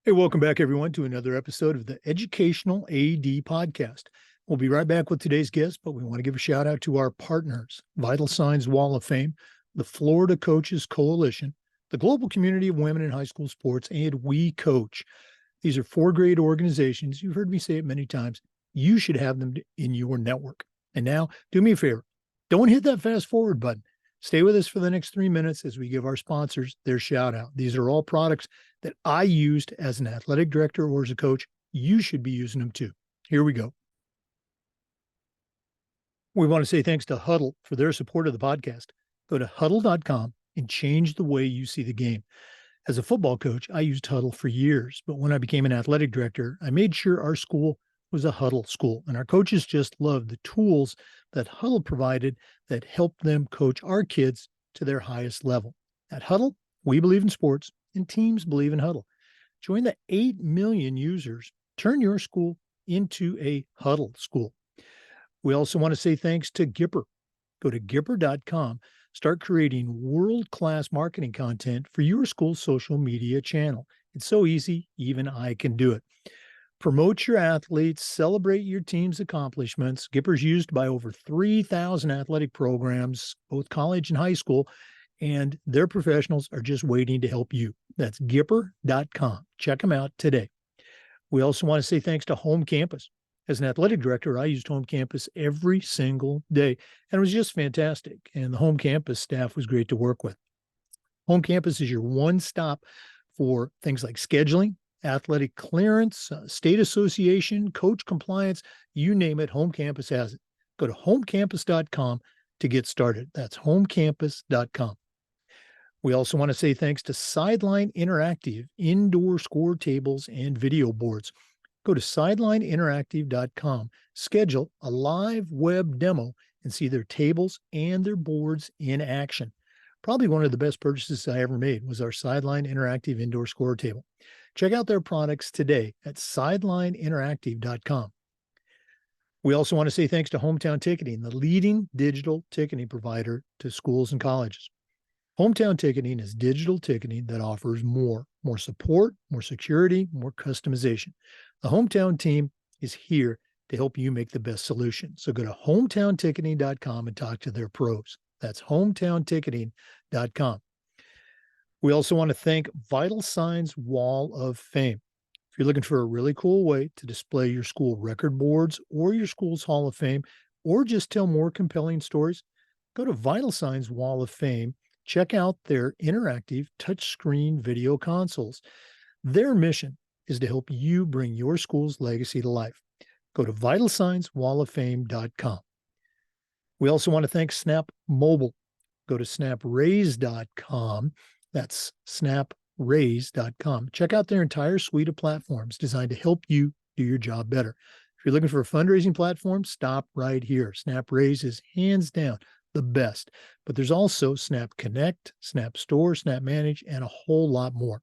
Hey, welcome back, everyone, to another episode of the Educational AD Podcast. We'll be right back with today's guest, but we want to give a shout out to our partners, Vital Signs Wall of Fame, the Florida Coaches Coalition, the Global Community of Women in High School Sports, and We Coach. These are four great organizations. You've heard me say it many times. You should have them in your network. And now, do me a favor. Don't hit that fast forward button. Stay with us for the next 3 minutes as we give our sponsors their shout out. These are all products that I used as an athletic director or as a coach. You should be using them too. Here we go. We want to say thanks to Huddle for their support of the podcast. Go to huddle.com and change the way you see the game. As a football coach, I used Huddle for years, but when I became an athletic director, I made sure our school was a Huddle school, and our coaches just loved the tools that Huddle provided that helped them coach our kids to their highest level. At Huddle, we believe in sports, and teams believe in Huddle. Join the 8 million users. Turn your school into a Huddle school. We also want to say thanks to Gipper. Go to Gipper.com. Start creating world-class marketing content for your school's social media channel. It's so easy, even I can do it. Promote your athletes, celebrate your team's accomplishments. Gipper's used by over 3,000 athletic programs, both college and high school, and their professionals are just waiting to help you. That's Gipper.com. Check them out today. We also want to say thanks to Home Campus. As an athletic director, I used Home Campus every single day, and it was just fantastic. And the Home Campus staff was great to work with. Home Campus is your one stop for things like scheduling, athletic clearance, state association, coach compliance, you name it, Home Campus has it. Go to homecampus.com to get started. That's homecampus.com. We also want to say thanks to Sideline Interactive, indoor score tables and video boards. Go to sidelineinteractive.com, schedule a live web demo, and see their tables and their boards in action. Probably one of the best purchases I ever made was our Sideline Interactive indoor score table. Check out their products today at sidelineinteractive.com. We also want to say thanks to Hometown Ticketing, the leading digital ticketing provider to schools and colleges. Hometown Ticketing is digital ticketing that offers more support, more security, more customization. The Hometown team is here to help you make the best solution. So go to hometownticketing.com and talk to their pros. That's hometownticketing.com. We also want to thank Vital Signs Wall of Fame. If you're looking for a really cool way to display your school record boards or your school's Hall of Fame, or just tell more compelling stories, go to Vital Signs Wall of Fame. Check out their interactive touchscreen video consoles. Their mission is to help you bring your school's legacy to life. Go to vitalsignswalloffame.com. We also want to thank Snap Mobile. Go to snapraise.com. That's snapraise.com. Check out their entire suite of platforms designed to help you do your job better. If you're looking for a fundraising platform, stop right here. SnapRaise is hands down the best. But there's also Snap Connect, Snap Store, Snap Manage, and a whole lot more.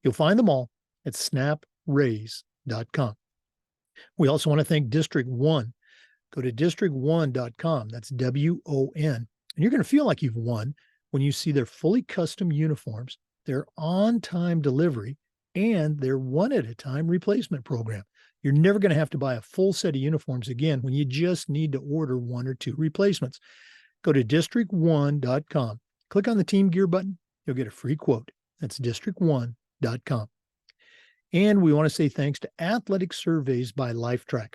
You'll find them all at snapraise.com. We also want to thank District 1. Go to district1.com. That's WON. And you're going to feel like you've won when you see their fully custom uniforms, their on-time delivery, and their one-at-a-time replacement program. You're never going to have to buy a full set of uniforms again when you just need to order one or two replacements. Go to district1.com. Click on the Team Gear button. You'll get a free quote. That's district1.com. And we want to say thanks to Athletic Surveys by LifeTrack.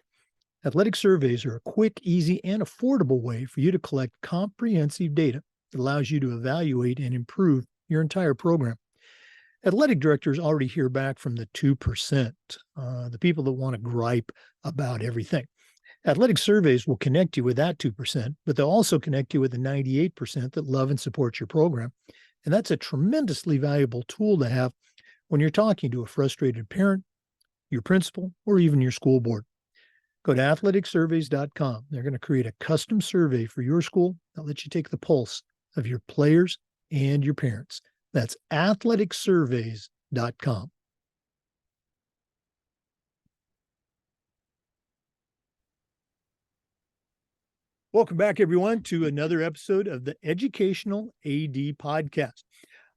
Athletic surveys are a quick, easy, and affordable way for you to collect comprehensive data that allows you to evaluate and improve your entire program. Athletic directors already hear back from the 2%, the people that want to gripe about everything. Athletic surveys will connect you with that 2%, but they'll also connect you with the 98% that love and support your program. And that's a tremendously valuable tool to have when you're talking to a frustrated parent, your principal, or even your school board. Go to athleticsurveys.com. They're going to create a custom survey for your school that lets you take the pulse of your players and your parents. That's athleticsurveys.com. Welcome back, everyone, to another episode of the Educational AD Podcast.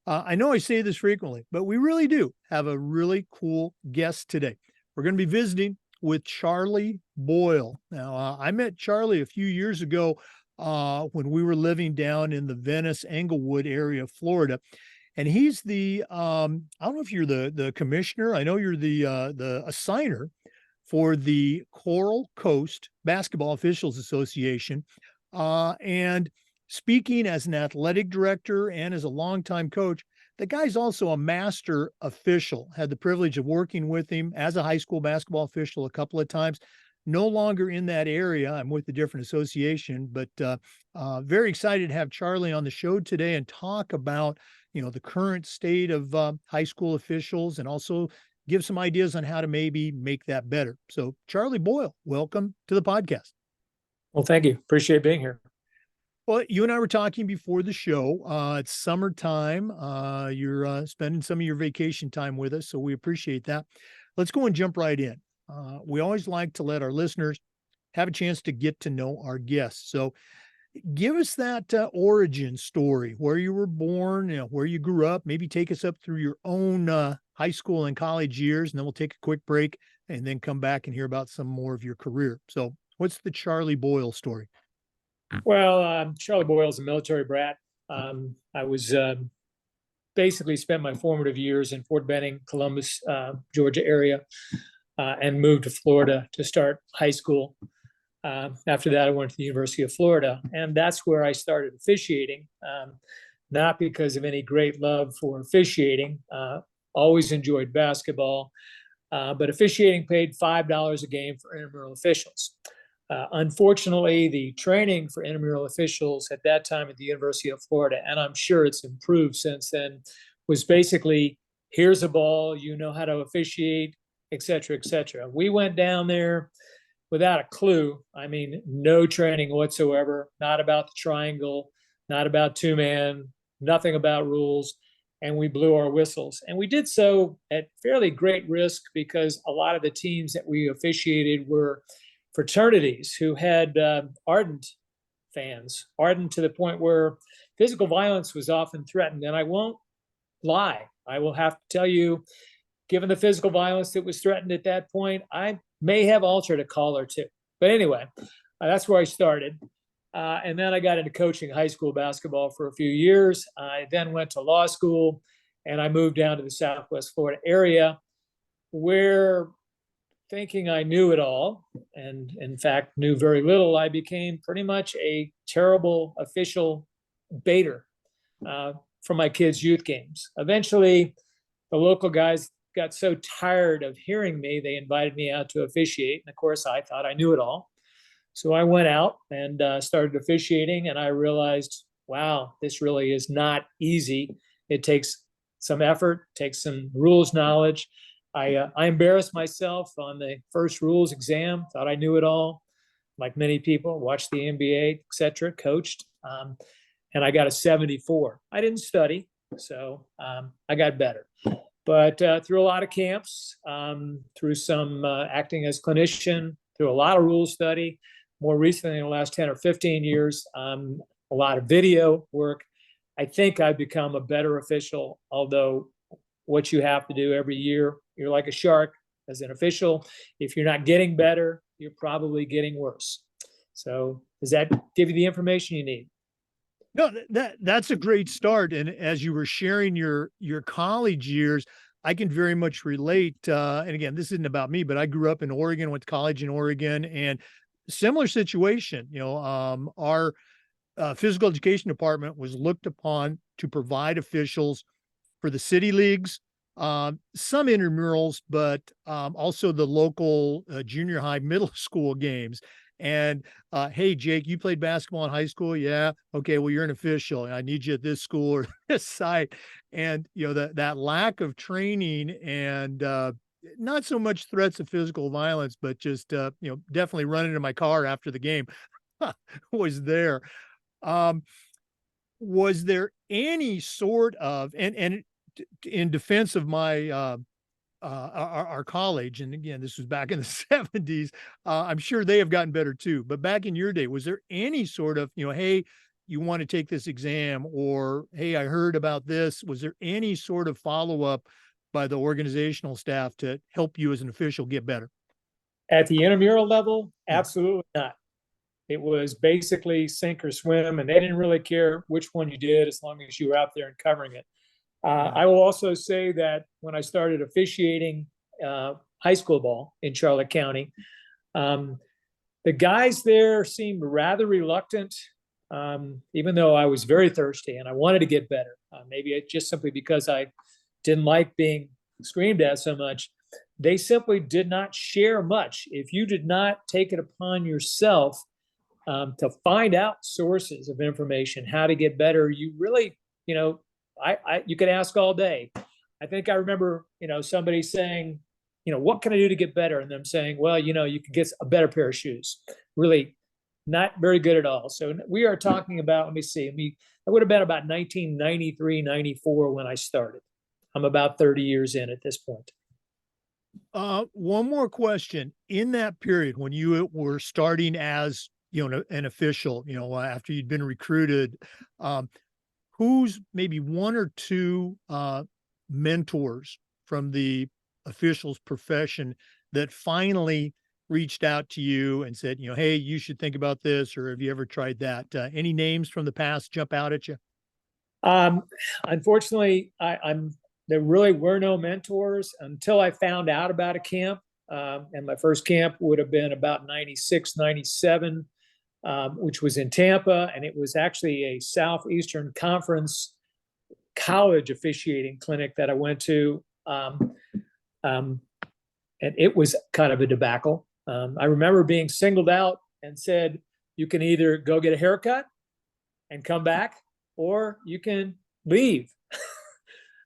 I know I say this frequently, but we really do have a really cool guest today. We're going to be visiting with Charlie Boyle. Now, I met Charlie a few years ago when we were living down in the Venice, Englewood area of Florida. And he's the I don't know if you're the commissioner. I know you're the assigner for the Coral Coast Basketball Officials Association. And speaking as an athletic director and as a longtime coach, the guy's also a master official. Had the privilege of working with him as a high school basketball official a couple of times. No longer in that area. I'm with a different association, but very excited to have Charlie on the show today and talk about the current state of high school officials and also give some ideas on how to maybe make that better. So, Charlie Boyle, welcome to the podcast. Well, thank you. Appreciate being here. Well, you and I were talking before the show. It's summertime. You're spending some of your vacation time with us, so we appreciate that. Let's go and jump right in. We always like to let our listeners have a chance to get to know our guests. So give us that origin story, where you were born, where you grew up, maybe take us up through your own high school and college years, and then we'll take a quick break and then come back and hear about some more of your career. So what's the Charlie Boyle story? Well, Charlie Boyle is a military brat. I was basically spent my formative years in Fort Benning, Columbus, Georgia area, and moved to Florida to start high school. After that, I went to the University of Florida, and that's where I started officiating, not because of any great love for officiating. Always enjoyed basketball, but officiating paid $5 a game for intramural officials. Unfortunately, the training for intramural officials at that time at the University of Florida, and I'm sure it's improved since then, was basically, here's a ball, you know how to officiate, et cetera, et cetera. We went down there without a clue. I mean, no training whatsoever, not about the triangle, not about two-man, nothing about rules. And we blew our whistles. And we did so at fairly great risk because a lot of the teams that we officiated were fraternities who had ardent fans, ardent to the point where physical violence was often threatened. And I won't lie. I will have to tell you, given the physical violence that was threatened at that point, I may have altered a call or two. But anyway, that's where I started. And then I got into coaching high school basketball for a few years. I then went to law school, and I moved down to the Southwest Florida area, where, thinking I knew it all, and in fact knew very little, I became pretty much a terrible official baiter for my kids' youth games. Eventually, the local guys got so tired of hearing me, they invited me out to officiate. And of course, I thought I knew it all. So I went out and started officiating, and I realized, wow, this really is not easy. It takes some effort, takes some rules knowledge. I embarrassed myself on the first rules exam, thought I knew it all. Like many people, watched the NBA, et cetera, coached, and I got a 74. I didn't study, so I got better. But through a lot of camps, through some acting as clinician, through a lot of rule study, more recently in the last 10 or 15 years, a lot of video work, I think I've become a better official, although what you have to do every year, you're like a shark as an official. If you're not getting better, you're probably getting worse. So does that give you the information you need? No, that's a great start. And as you were sharing your college years, I can very much relate. And again, this isn't about me, but I grew up in Oregon, went to college in Oregon, and similar situation. Our physical education department was looked upon to provide officials for the city leagues, some intramurals, but also the local junior high, middle school games. And hey, Jake, you played basketball in high school? Yeah. Okay. Well, you're an official. I need you at this school or this site. And that lack of training and not so much threats of physical violence, but just definitely running to my car after the game was there. Was there any sort of and in defense of my our college, and again, this was back in the 70s. I'm sure they have gotten better too. But back in your day, was there any sort of, hey, you want to take this exam, or, hey, I heard about this. Was there any sort of follow-up by the organizational staff to help you as an official get better? At the intramural level, Yeah. absolutely not. It was basically sink or swim, and they didn't really care which one you did as long as you were out there and covering it. I will also say that when I started officiating high school ball in Charlotte County, the guys there seemed rather reluctant, even though I was very thirsty and I wanted to get better. Maybe it just simply because I didn't like being screamed at so much. They simply did not share much. If you did not take it upon yourself to find out sources of information, how to get better, you really, you could ask all day. I think I remember, somebody saying, what can I do to get better? And them saying, well, you can get a better pair of shoes. Really not very good at all. So we are talking about, let me see, it would have been about 1993, 94 when I started. I'm about 30 years in at this point. One more question. In that period when you were starting as, an official, after you'd been recruited, who's maybe one or two mentors from the officials profession that finally reached out to you and said, hey, you should think about this, or have you ever tried that? Any names from the past jump out at you? Unfortunately, there really were no mentors until I found out about a camp. And my first camp would have been about 96, 97, which was in Tampa. And it was actually a Southeastern Conference college officiating clinic that I went to. And it was kind of a debacle. I remember being singled out and said, you can either go get a haircut and come back, or you can leave.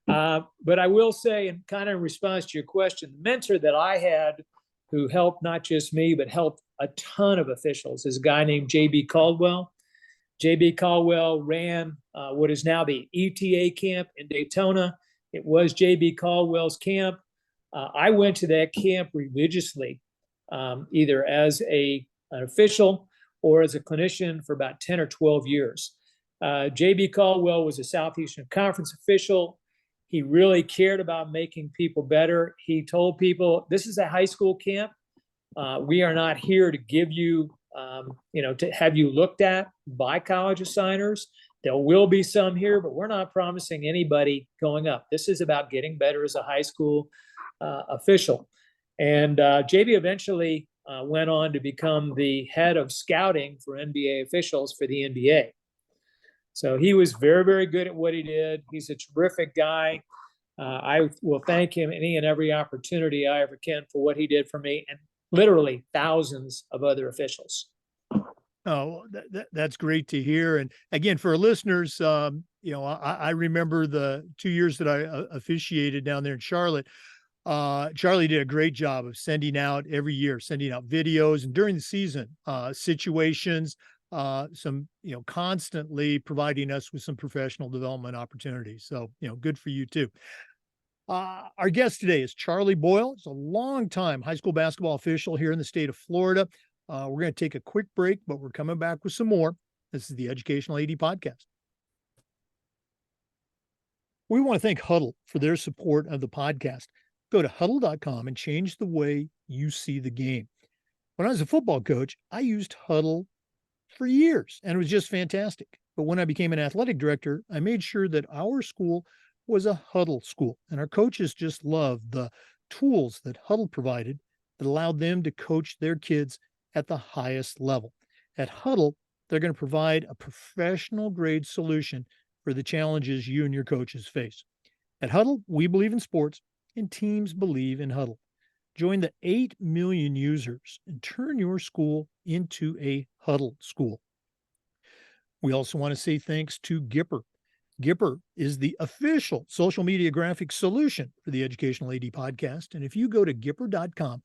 But I will say, and kind of in response to your question, the mentor that I had who helped not just me, but helped a ton of officials is a guy named J.B. Caldwell. J.B. Caldwell ran what is now the ETA camp in Daytona. It was J.B. Caldwell's camp. I went to that camp religiously, either as an official or as a clinician for about 10 or 12 years. J.B. Caldwell was a Southeastern Conference official. He really cared about making people better. He told people, this is a high school camp. We are not here to give you, to have you looked at by college assigners. There will be some here, but we're not promising anybody going up. This is about getting better as a high school official. And JB eventually went on to become the head of scouting for NBA officials for the NBA. So he was very, very good at what he did. He's a terrific guy. I will thank him any and every opportunity I ever can for what he did for me, and literally thousands of other officials. Oh, that's great to hear. And again, for our listeners, I remember the 2 years that I officiated down there in Charlotte. Charlie did a great job of sending out every year, sending out videos, and during the season, situations, some, constantly providing us with some professional development opportunities. So, good for you too. Our guest today is Charlie Boyle. He's a longtime high school basketball official here in the state of Florida. We're going to take a quick break, but we're coming back with some more. This is the Educational AD Podcast. We want to thank Huddle for their support of the podcast. Go to huddle.com and change the way you see the game. When I was a football coach, I used Huddle for years, and it was just fantastic. But when I became an athletic director, I made sure that our school was a Huddle school, and our coaches just loved the tools that Huddle provided that allowed them to coach their kids at the highest level. At Huddle, they're going to provide a professional grade solution for the challenges you and your coaches face. At Huddle, we believe in sports, and teams believe in Huddle. Join the 8 million users and turn your school into a Huddle school. We also want to say thanks to Gipper. Gipper is the official social media graphics solution for the Educational AD Podcast. And if you go to Gipper.com,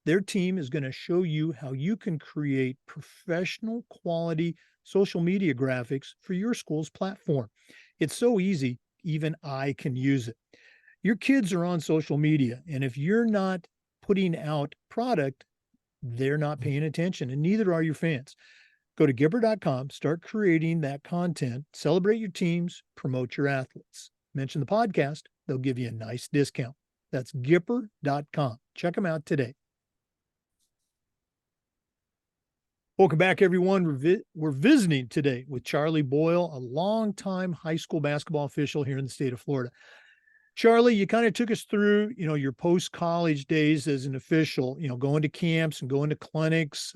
their team is going to show you how you can create professional quality social media graphics for your school's platform. It's so easy, even I can use it. Your kids are on social media, and if you're not putting out product, they're not paying attention, and neither are your fans. Go to Gipper.com, start creating that content, celebrate your teams, promote your athletes. Mention the podcast, they'll give you a nice discount. That's Gipper.com. Check them out today. Welcome back, everyone. We're visiting today with Charlie Boyle, a longtime high school basketball official here in the state of Florida. Charlie, you kind of took us through, your post-college days as an official, going to camps and going to clinics.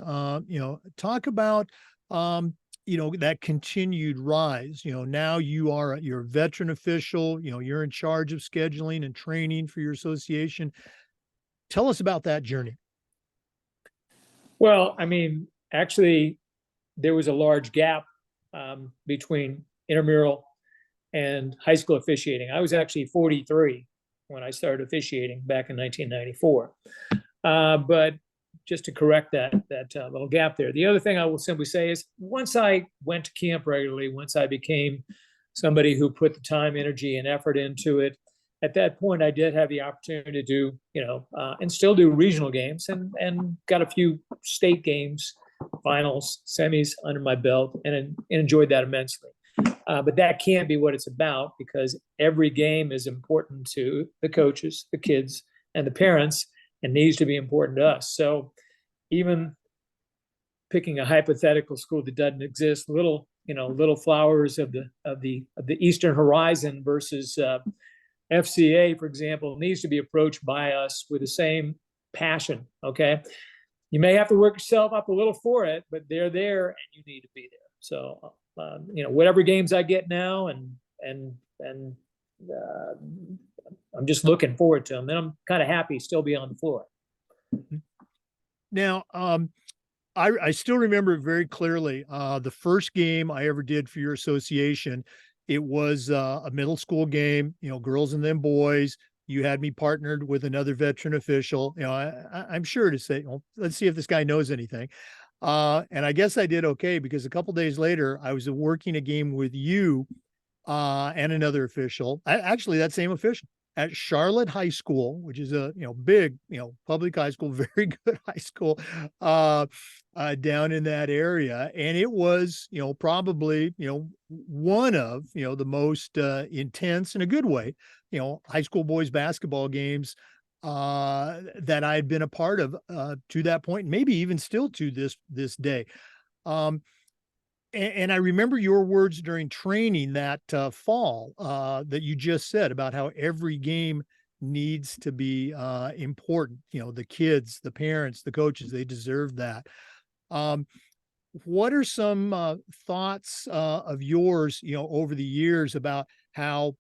Talk about, that continued rise. Now you're a veteran official. You're in charge of scheduling and training for your association. Tell us about that journey. Well, actually, there was a large gap between intramural and high school officiating. I was actually 43 when I started officiating back in 1994. But just to correct that little gap there. The other thing I will simply say is once I went to camp regularly, once I became somebody who put the time, energy, and effort into it, at that point, I did have the opportunity to do, and still do regional games and got a few state games, finals, semis under my belt and enjoyed that immensely. But that can't be what it's about because every game is important to the coaches, the kids, and the parents, and needs to be important to us. So even picking a hypothetical school that doesn't exist, little flowers of the Eastern Horizon versus FCA, for example, needs to be approached by us with the same passion. Okay, you may have to work yourself up a little for it, but they're there, and you need to be there. So. Whatever games I get now, and I'm just looking forward to them, and I'm kind of happy still be on the floor. Now, I still remember it very clearly. The first game I ever did for your association, it was a middle school game. Girls and then boys. You had me partnered with another veteran official. I'm sure to say, let's see if this guy knows anything. And I guess I did okay because a couple days later, I was working a game with you and another official, actually that same official at Charlotte High School, which is a big public high school, very good high school down in that area. And it was probably one of the most intense in a good way high school boys basketball games that I had been a part of to that point, maybe even still to this day. And I remember your words during training that fall that you just said about how every game needs to be important. The kids, the parents, the coaches, they deserve that. What are some thoughts of yours, over the years about how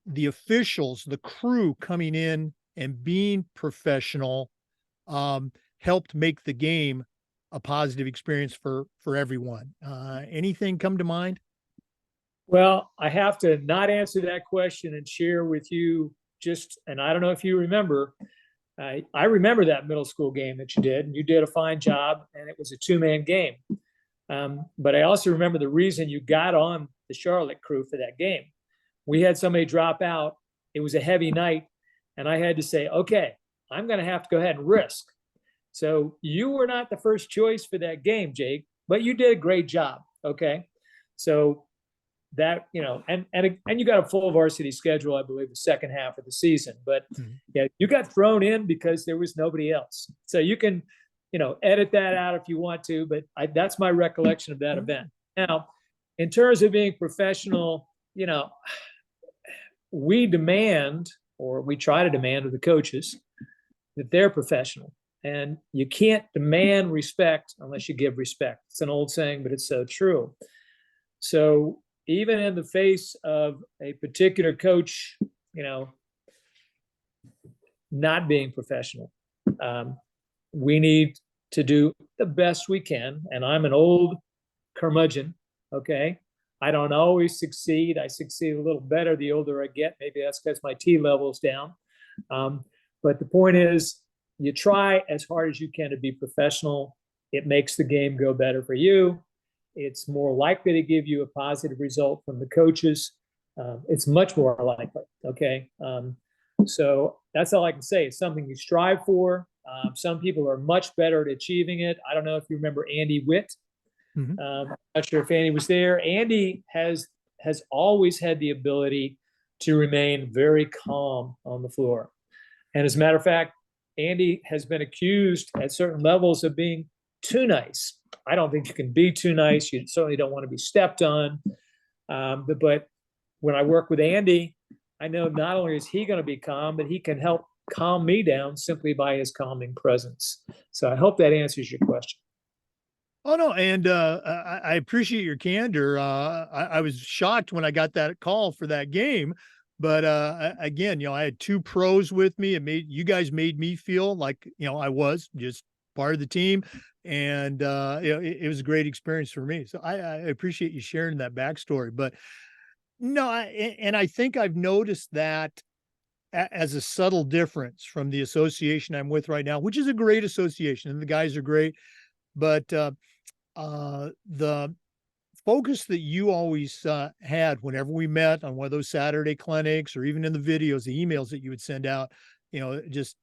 the officials, the crew coming in and being professional helped make the game a positive experience for everyone? Anything come to mind? Well, I have to not answer that question and share with you and I don't know if you remember, I remember that middle school game that you did, and you did a fine job, and it was a two-man game. But I also remember the reason you got on the Charlotte crew for that game. We had somebody drop out. It was a heavy night, and I had to say, okay, I'm going to have to go ahead and risk. So you were not the first choice for that game, Jake, but you did a great job. Okay. So that, and you got a full varsity schedule, I believe, the second half of the season, but yeah, you got thrown in because there was nobody else. So you can, edit that out if you want to, but that's my recollection of that event. Now, in terms of being professional, we demand, or we try to demand of the coaches, that they're professional. And you can't demand respect unless you give respect. It's an old saying, but it's so true. So even in the face of a particular coach, not being professional, we need to do the best we can. And I'm an old curmudgeon, okay? I don't always succeed. I succeed a little better the older I get. Maybe that's because my T level's down. But the point is, you try as hard as you can to be professional. It makes the game go better for you. It's more likely to give you a positive result from the coaches. It's much more likely, okay? So that's all I can say. It's something you strive for. Some people are much better at achieving it. I don't know if you remember Andy Witt. Mhm. Not sure if Andy was there. Andy has always had the ability to remain very calm on the floor. And as a matter of fact, Andy has been accused at certain levels of being too nice. I don't think you can be too nice. You certainly don't want to be stepped on. But when I work with Andy, I know not only is he going to be calm, but he can help calm me down simply by his calming presence. So I hope that answers your question. Oh no, and I appreciate your candor. I was shocked when I got that call for that game, but again, I had two pros with me. You guys made me feel like I was just part of the team, and it was a great experience for me. So I appreciate you sharing that backstory. But no, and I think I've noticed that as a subtle difference from the association I'm with right now, which is a great association, and the guys are great, but the focus that you always had whenever we met on one of those Saturday clinics or even in the videos, the emails that you would send out, just,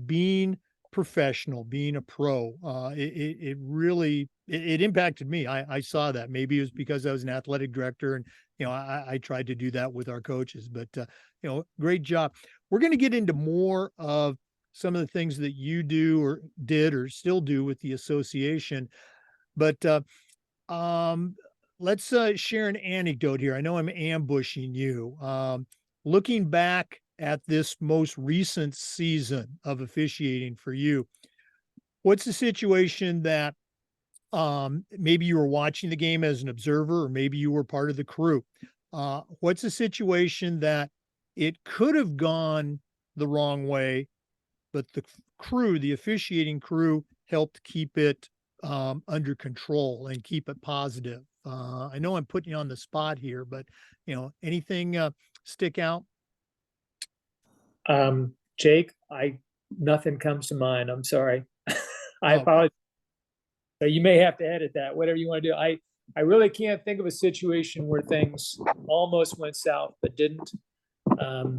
being professional, being a pro, it really, it impacted me. I saw that. Maybe it was because I was an athletic director and, I tried to do that with our coaches, but, great job. We're going to get into more of some of the things that you do or did or still do with the association. But um, let's share an anecdote here. I know I'm ambushing you. Looking back at this most recent season of officiating for you, what's the situation that maybe you were watching the game as an observer, or maybe you were part of the crew? What's the situation that it could have gone the wrong way, but the crew, the officiating crew, helped keep it under control and keep it positive? I know I'm putting you on the spot here, but anything stick out? Jake, nothing comes to mind. I'm sorry. I Oh, apologize. So you may have to edit that, whatever you want to do. I really can't think of a situation where things almost went south but didn't. Um,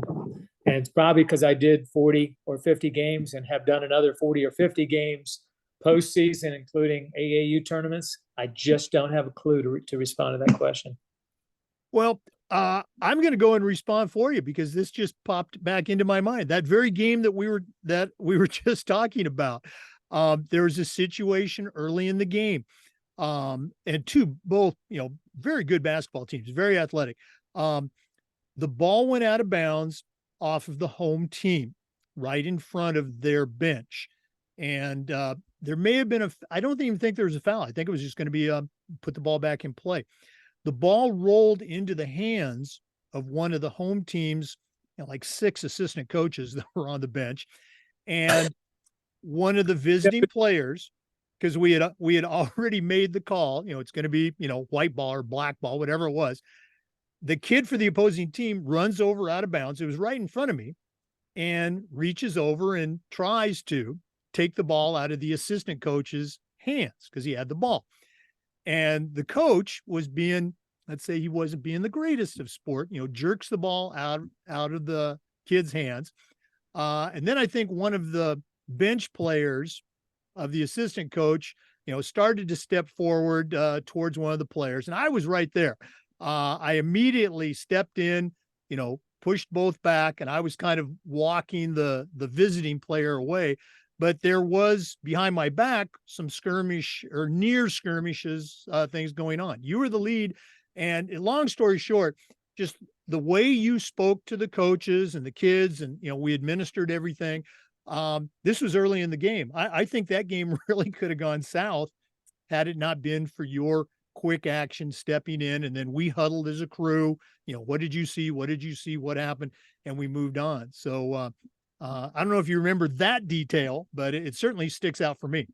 and it's probably because I did 40 or 50 games and have done another 40 or 50 games postseason, including AAU tournaments. I just don't have a clue to respond to that question. well, I'm going to go and respond for you because this just popped back into my mind. That very game that we were just talking about. There was a situation early in the game, and both very good basketball teams, very athletic. The ball went out of bounds off of the home team, right in front of their bench, and there may have been I don't even think there was a foul. I think it was just going to be put the ball back in play. The ball rolled into the hands of one of the home team's, like 6 assistant coaches that were on the bench, and one of the visiting players, because we had already made the call. It's going to be white ball or black ball, whatever it was. The kid for the opposing team runs over out of bounds. It was right in front of me, and reaches over and tries to take the ball out of the assistant coach's hands because he had the ball. And the coach was being, let's say he wasn't being the greatest of sport, jerks the ball out of the kid's hands. And then I think one of the bench players of the assistant coach, started to step forward towards one of the players. And I was right there. I immediately stepped in, pushed both back, and I was kind of walking the visiting player away. But there was behind my back some skirmish or near skirmishes, things going on. You were the lead. And long story short, just the way you spoke to the coaches and the kids, and we administered everything. This was early in the game. I think that game really could have gone south had it not been for your quick action stepping in. And then we huddled as a crew. What did you see? What did you see? What happened? And we moved on. So I don't know if you remember that detail, but it certainly sticks out for me.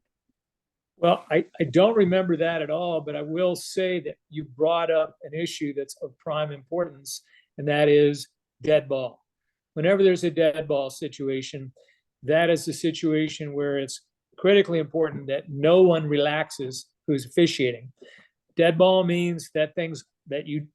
Well, I don't remember that at all, but I will say that you brought up an issue that's of prime importance, and that is dead ball. Whenever there's a dead ball situation, that is the situation where it's critically important that no one relaxes who's officiating. Dead ball means that things that you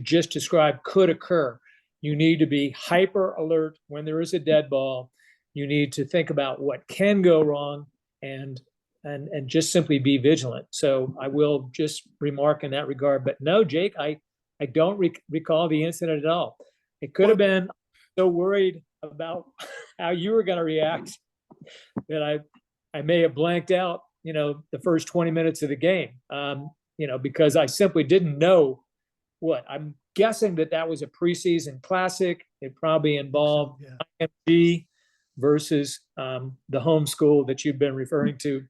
just described could occur. You need to be hyper alert when there is a dead ball. You need to think about what can go wrong and and just simply be vigilant. So I will just remark in that regard. But no, Jake, I don't recall the incident at all. It could have been so worried about how you were going to react that I may have blanked out, the first 20 minutes of the game, because I simply didn't know what. I'm guessing that was a preseason classic. It probably involved IMG versus the home school that you've been referring to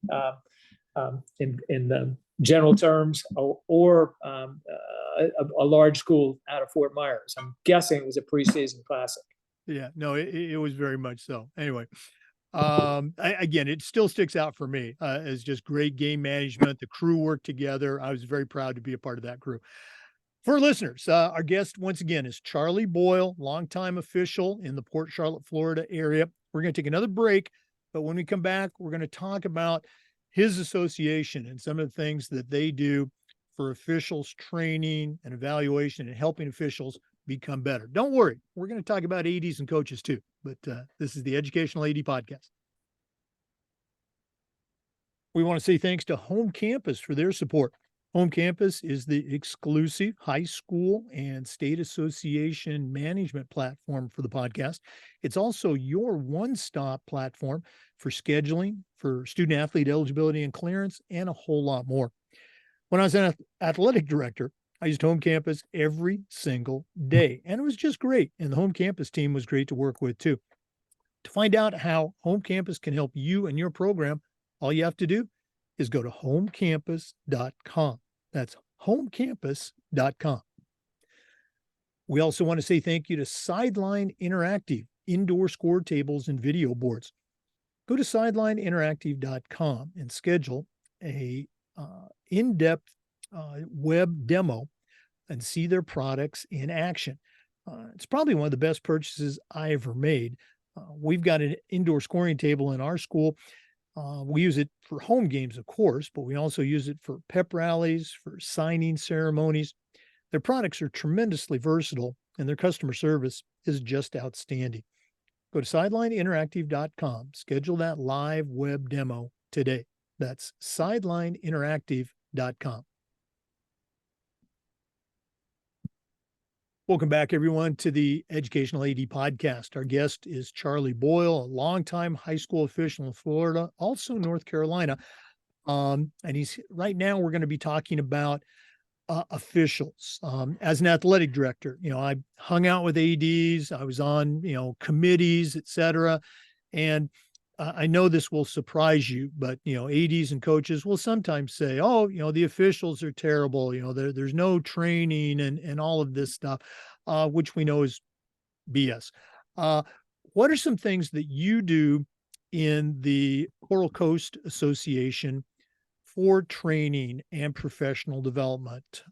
in the general terms, or a large school out of Fort Myers. I'm guessing it was a preseason classic. Yeah, no, it was very much so. Anyway, again, it still sticks out for me as just great game management. The crew worked together. I was very proud to be a part of that crew. For listeners, our guest once again is Charlie Boyle, longtime official in the Port Charlotte, Florida area. We're going to take another break, but when we come back, we're going to talk about his association and some of the things that they do for officials training and evaluation and helping officials become better. Don't worry, we're going to talk about ADs and coaches too, but this is the Educational AD Podcast. We want to say thanks to Home Campus for their support. Home Campus is the exclusive high school and state association management platform for the podcast. It's also your one-stop platform for scheduling, for student athlete eligibility and clearance, and a whole lot more. When I was an athletic director, I used Home Campus every single day, and it was just great. And the Home Campus team was great to work with too. To find out how Home Campus can help you and your program, all you have to do is go to homecampus.com. That's homecampus.com. We also want to say thank you to Sideline Interactive, indoor score tables and video boards. Go to sidelineinteractive.com and schedule a in-depth web demo and see their products in action. It's probably one of the best purchases I ever made. We've got an indoor scoring table in our school. We use it for home games, of course, but we also use it for pep rallies, for signing ceremonies. Their products are tremendously versatile, and their customer service is just outstanding. Go to sidelineinteractive.com. Schedule that live web demo today. That's sidelineinteractive.com. Welcome back, everyone, to the Educational AD Podcast. Our guest is Charlie Boyle, a longtime high school official in Florida, also North Carolina. And he's right now we're going to be talking about officials. As an athletic director, I hung out with ADs. I was on, committees, et cetera. And I know this will surprise you, but, ADs and coaches will sometimes say, oh, the officials are terrible. There's no training and all of this stuff, which we know is BS. What are some things that you do in the Coral Coast Association for training and professional development?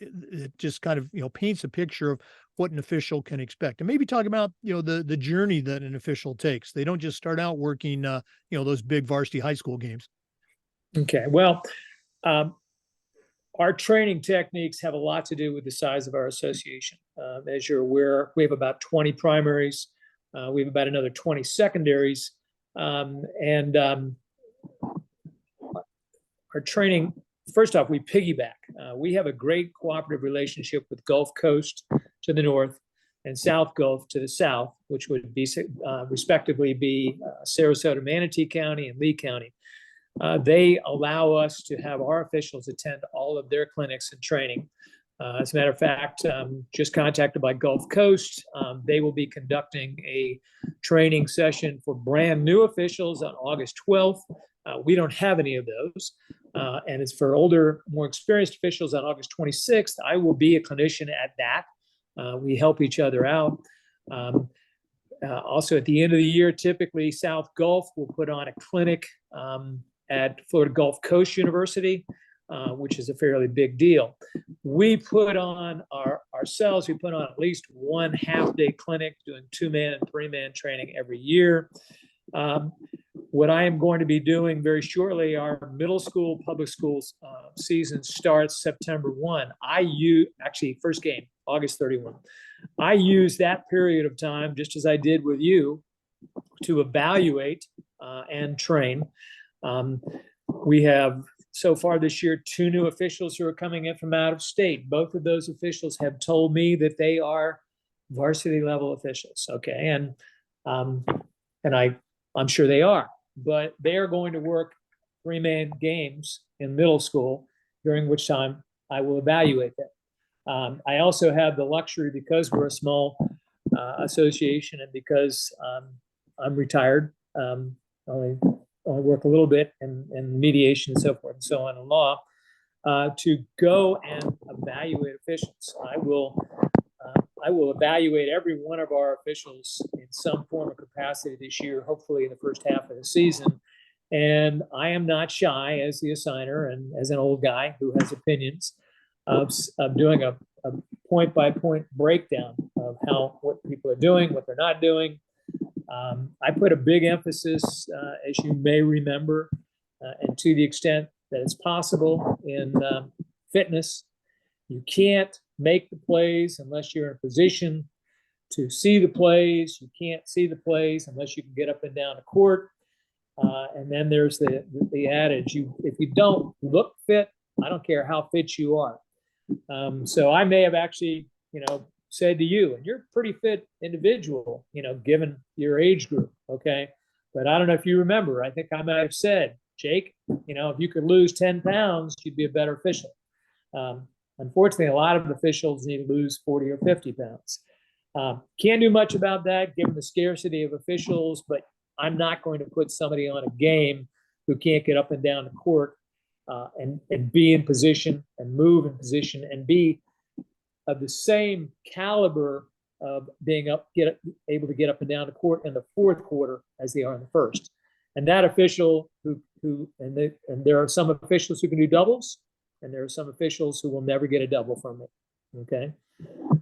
It just kind of, paints a picture of what an official can expect, and maybe talk about, the journey that an official takes. They don't just start out working, those big varsity high school games. Okay. Well, our training techniques have a lot to do with the size of our association. As you're aware, we have about 20 primaries. We have about another 20 secondaries. And our training, first off, we piggyback. We have a great cooperative relationship with Gulf Coast to the north and South Gulf to the south, which would be respectively be Sarasota, Manatee County, and Lee County. They allow us to have our officials attend all of their clinics and training. As a matter of fact, just contacted by Gulf Coast, they will be conducting a training session for brand new officials on August 12th. We don't have any of those. And it's for older, more experienced officials on August 26th. I will be a clinician at that. We help each other out. Also, at the end of the year, typically South Gulf will put on a clinic at Florida Gulf Coast University, which is a fairly big deal. We put on ourselves, we put on at least one half-day clinic doing 2-man and 3-man training every year. What I am going to be doing very shortly, our middle school public schools season starts September 1. First game, August 31. I use that period of time, just as I did with you, to evaluate and train We have so far this year 2 new officials who are coming in from out of state. Both of those officials have told me that they are varsity level officials. Okay, and I'm sure they are, but they are going to work 3-man games in middle school, during which time I will evaluate them. I also have the luxury, because we're a small association and because I'm retired, only work a little bit in mediation and so forth and so on in law, to go and evaluate officials. I will evaluate every one of our officials in some form of capacity this year, hopefully in the first half of the season. And I am not shy, as the assigner and as an old guy who has opinions, of doing a point-by-point breakdown of what people are doing, what they're not doing. I put a big emphasis, as you may remember, and to the extent that it's possible, in fitness. You can't make the plays unless you're in a position to see the plays. You can't see the plays unless you can get up and down the court. And then there's the adage: if you don't look fit, I don't care how fit you are. So I may have actually, said to you, and you're a pretty fit individual, given your age group, okay? But I don't know if you remember. I think I might have said, Jake, if you could lose 10 pounds, you'd be a better official. Unfortunately, a lot of officials need to lose 40 or 50 pounds. Can't do much about that given the scarcity of officials, but I'm not going to put somebody on a game who can't get up and down the court and be in position and move in position and be of the same caliber of being able to get up and down the court in the fourth quarter as they are in the first. And that official and there are some officials who can do doubles, and there are some officials who will never get a double from it. Okay,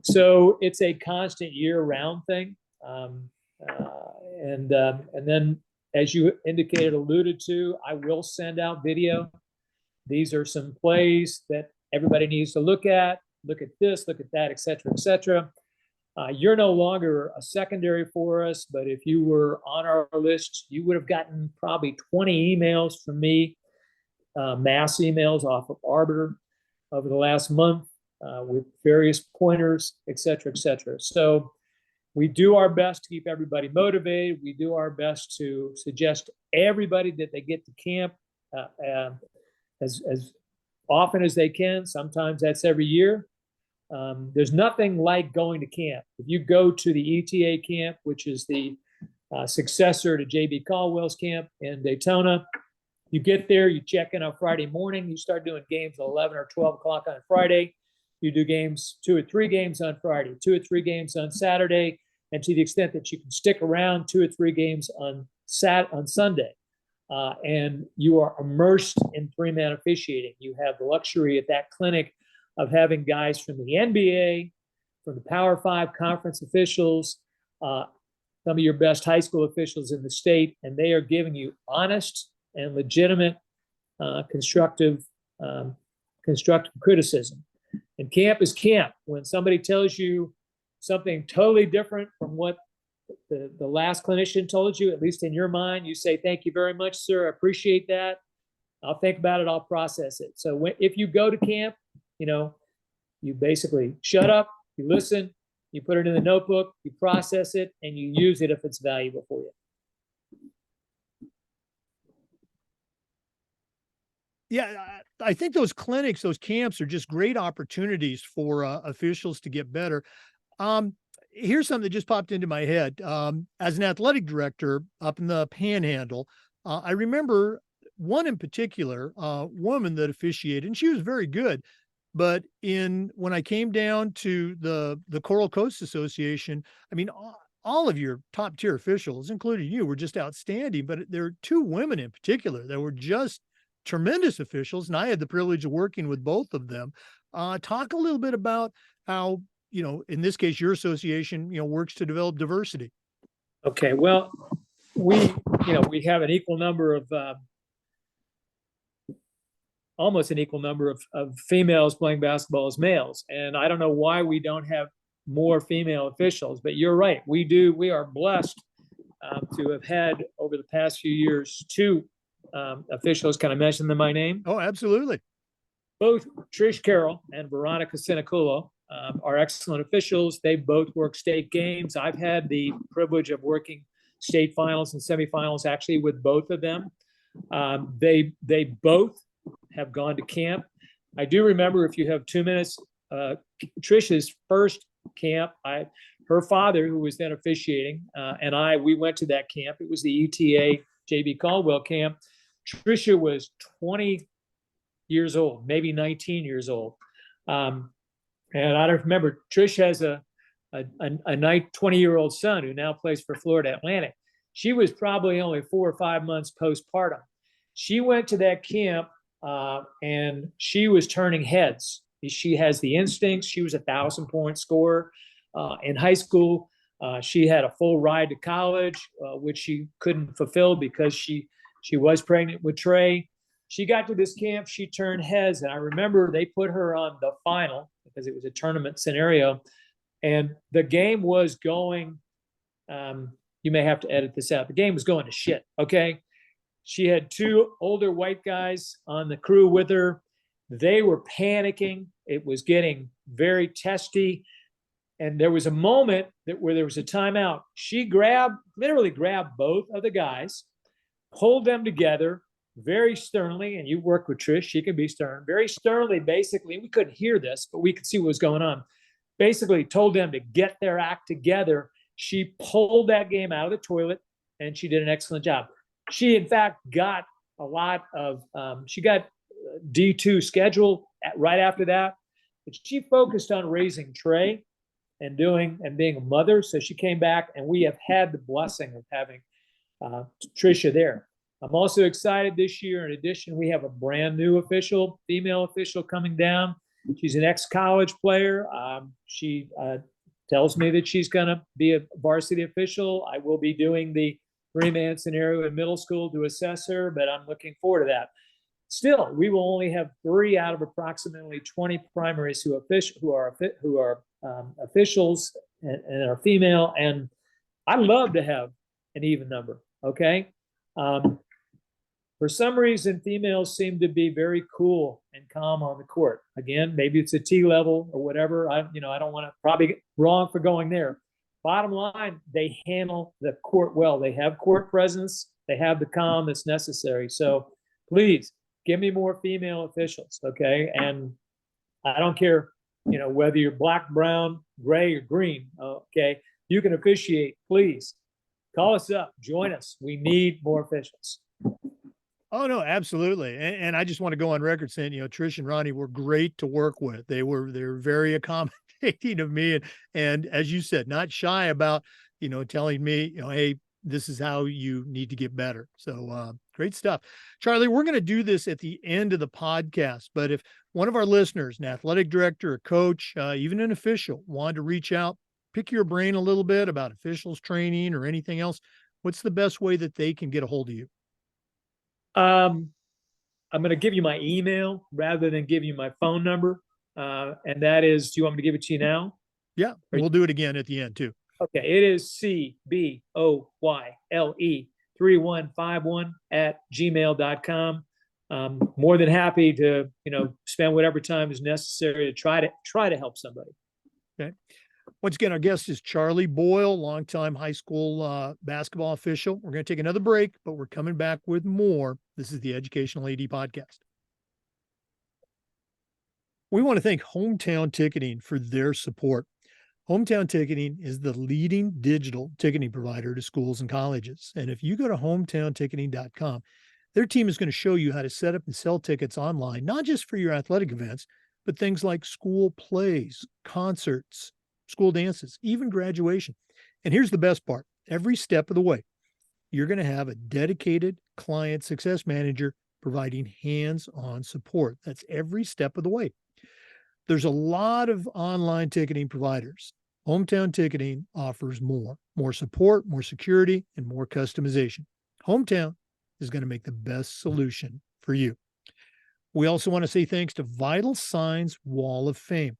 so it's a constant year-round thing. And then, as you alluded to, I will send out video. These are some plays that everybody needs to look at. Look at this, look at that, et cetera, et cetera. You're no longer a secondary for us, but if you were on our list, you would have gotten probably 20 emails from me, mass emails off of Arbiter over the last month with various pointers, et cetera, et cetera. So we do our best to keep everybody motivated. We do our best to suggest to everybody that they get to camp as often as they can. Sometimes that's every year. There's nothing like going to camp. If you go to the ETA camp, which is the successor to J.B. Caldwell's camp in Daytona, you get there, you check in on Friday morning, you start doing games at 11 or 12 o'clock on Friday. You do 2 or 3 games on Friday, 2 or 3 games on Saturday, and to the extent that you can stick around, 2 or 3 games on Sunday. And you are immersed in 3-man officiating. You have the luxury at that clinic of having guys from the NBA, from the Power 5 conference officials, some of your best high school officials in the state, and they are giving you honest and legitimate constructive criticism. And camp is camp. When somebody tells you something totally different from what the last clinician told you, at least in your mind, you say, thank you very much, sir. I appreciate that. I'll think about it. I'll process it. So if you go to camp, you basically shut up, you listen, you put it in the notebook, you process it, and you use it if it's valuable for you. Yeah, I think those clinics, those camps are just great opportunities for officials to get better. Here's something that just popped into my head. As an athletic director up in the Panhandle, I remember one in particular, woman that officiated, and she was very good. But when I came down to the Coral Coast Association, I mean, all of your top tier officials, including you, were just outstanding. But there are 2 women in particular that were just tremendous officials, and I had the privilege of working with both of them. Talk a little bit about how, in this case, your association, works to develop diversity. Okay, well, we have an equal number of almost an equal number of females playing basketball as males. And I don't know why we don't have more female officials, but you're right. We are blessed to have had over the past few years 2 officials. Can I mention them by name? Oh, absolutely. Both Trish Carroll and Veronica Siniculo are excellent officials. They both work state games. I've had the privilege of working state finals and semifinals actually with both of them. They both have gone to camp. I do remember, if you have 2 minutes, Trish's first camp, her father, who was then officiating, and we went to that camp. It was the ETA JB Caldwell camp. Trisha was 20 years old, maybe 19 years old. And I don't remember, Trish has a 20-year-old son who now plays for Florida Atlantic. She was probably only 4 or 5 months postpartum. She went to that camp and she was turning heads. She has the instincts. She was a 1,000-point scorer in high school. She had a full ride to college, which she couldn't fulfill because she was pregnant with Trey. She got to this camp, she turned heads, and I remember they put her on the final because it was a tournament scenario, and the game was going, you may have to edit this out, the game was going to shit, okay? She had 2 older white guys on the crew with her. They were panicking. It was getting very testy, and there was a moment where there was a timeout. She literally grabbed both of the guys, pulled them together, very sternly, and you work with Trish, she can be stern, very sternly, basically, we couldn't hear this, but we could see what was going on, basically told them to get their act together. She pulled that game out of the toilet, and she did an excellent job. She, in fact, got a lot of, she got D2 schedule right after that, but she focused on raising Trey and being a mother, so she came back, and we have had the blessing of having Trisha there. I'm also excited this year. In addition, we have a brand new official, female official coming down. She's an ex-college player. She tells me that she's going to be a varsity official. I will be doing the 3-man scenario in middle school to assess her, but I'm looking forward to that. Still, we will only have 3 out of approximately 20 primaries who are officials and are female. And I love to have an even number. Okay. For some reason, females seem to be very cool and calm on the court. Again, maybe it's a T level or whatever. I don't want to probably get wrong for going there. Bottom line, they handle the court well. They have court presence. They have the calm that's necessary. So please give me more female officials. Okay. And I don't care, whether you're black, brown, gray, or green. Okay. You can officiate. Please call us up. Join us. We need more officials. Oh, no, absolutely. And I just want to go on record saying, Trish and Ronnie were great to work with. They were very accommodating of me. And as you said, not shy about, telling me, hey, this is how you need to get better. So great stuff. Charlie, we're going to do this at the end of the podcast. But if one of our listeners, an athletic director, a coach, even an official, wanted to reach out, pick your brain a little bit about officials training or anything else, what's the best way that they can get a hold of you? I'm going to give you my email rather than give you my phone number. And that is, do you want me to give it to you now? Yeah, we'll do it again at the end too. Okay. It is cboyle3151@gmail.com. More than happy to, spend whatever time is necessary to try to help somebody. Okay. Once again, our guest is Charlie Boyle, longtime high school basketball official. We're going to take another break, but we're coming back with more. This is the Educational AD Podcast. We want to thank Hometown Ticketing for their support. Hometown Ticketing is the leading digital ticketing provider to schools and colleges. And if you go to hometownticketing.com, their team is going to show you how to set up and sell tickets online, not just for your athletic events, but things like school plays, concerts, school dances, even graduation. And here's the best part. Every step of the way, you're going to have a dedicated client success manager providing hands-on support. That's every step of the way. There's a lot of online ticketing providers. Hometown Ticketing offers more support, more security, and more customization. Hometown is going to make the best solution for you. We also want to say thanks to Vital Signs Wall of Fame.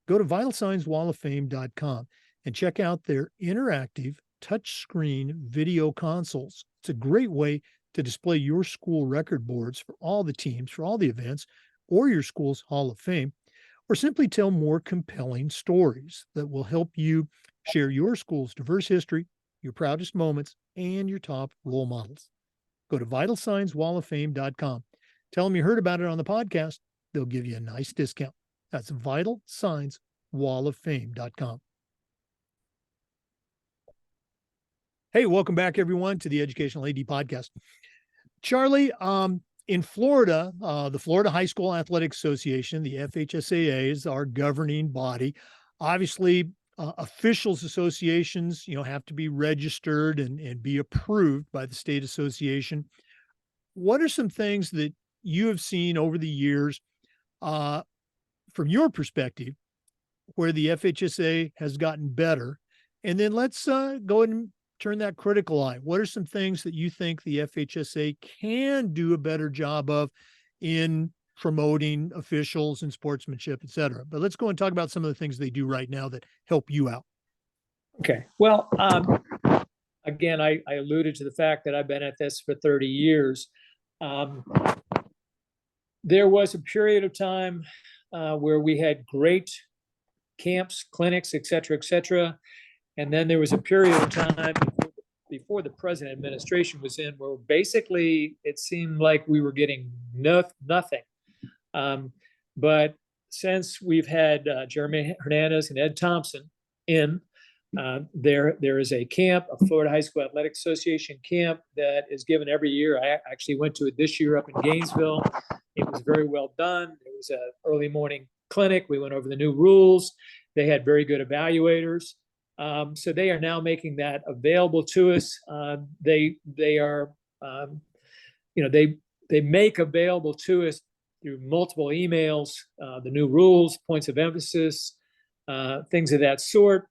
Go to vitalsignswalloffame.com and check out their interactive touchscreen video consoles. It's a great way to display your school record boards for all the teams, for all the events, or your school's Hall of Fame, or simply tell more compelling stories that will help you share your school's diverse history, your proudest moments, and your top role models. Go to vitalsignswalloffame.com. Tell them you heard about it on the podcast. They'll give you a nice discount. That's vitalsignswalloffame.com. Hey, welcome back, everyone, to the Educational AD Podcast. Charlie, in Florida, the Florida High School Athletic Association, the FHSAA, is our governing body. Obviously, officials associations, have to be registered and be approved by the state association. What are some things that you have seen over the years, from your perspective, where the FHSA has gotten better? And then let's go ahead and turn that critical eye. What are some things that you think the FHSA can do a better job of in promoting officials and sportsmanship, et cetera? But let's go and talk about some of the things they do right now that help you out. Okay. Well, again, I alluded to the fact that I've been at this for 30 years. There was a period of time where we had great camps, clinics, et cetera. And then there was a period of time before the present administration was in where basically it seemed like we were getting nothing. But since we've had Jeremy Hernandez and Ed Thompson in, there is a camp, a Florida High School Athletic Association camp that is given every year. I actually went to it this year up in Gainesville. It was very well done. It was an early morning clinic. We went over the new rules. They had very good evaluators. So they are now making that available to us. They make available to us through multiple emails, the new rules, points of emphasis, things of that sort.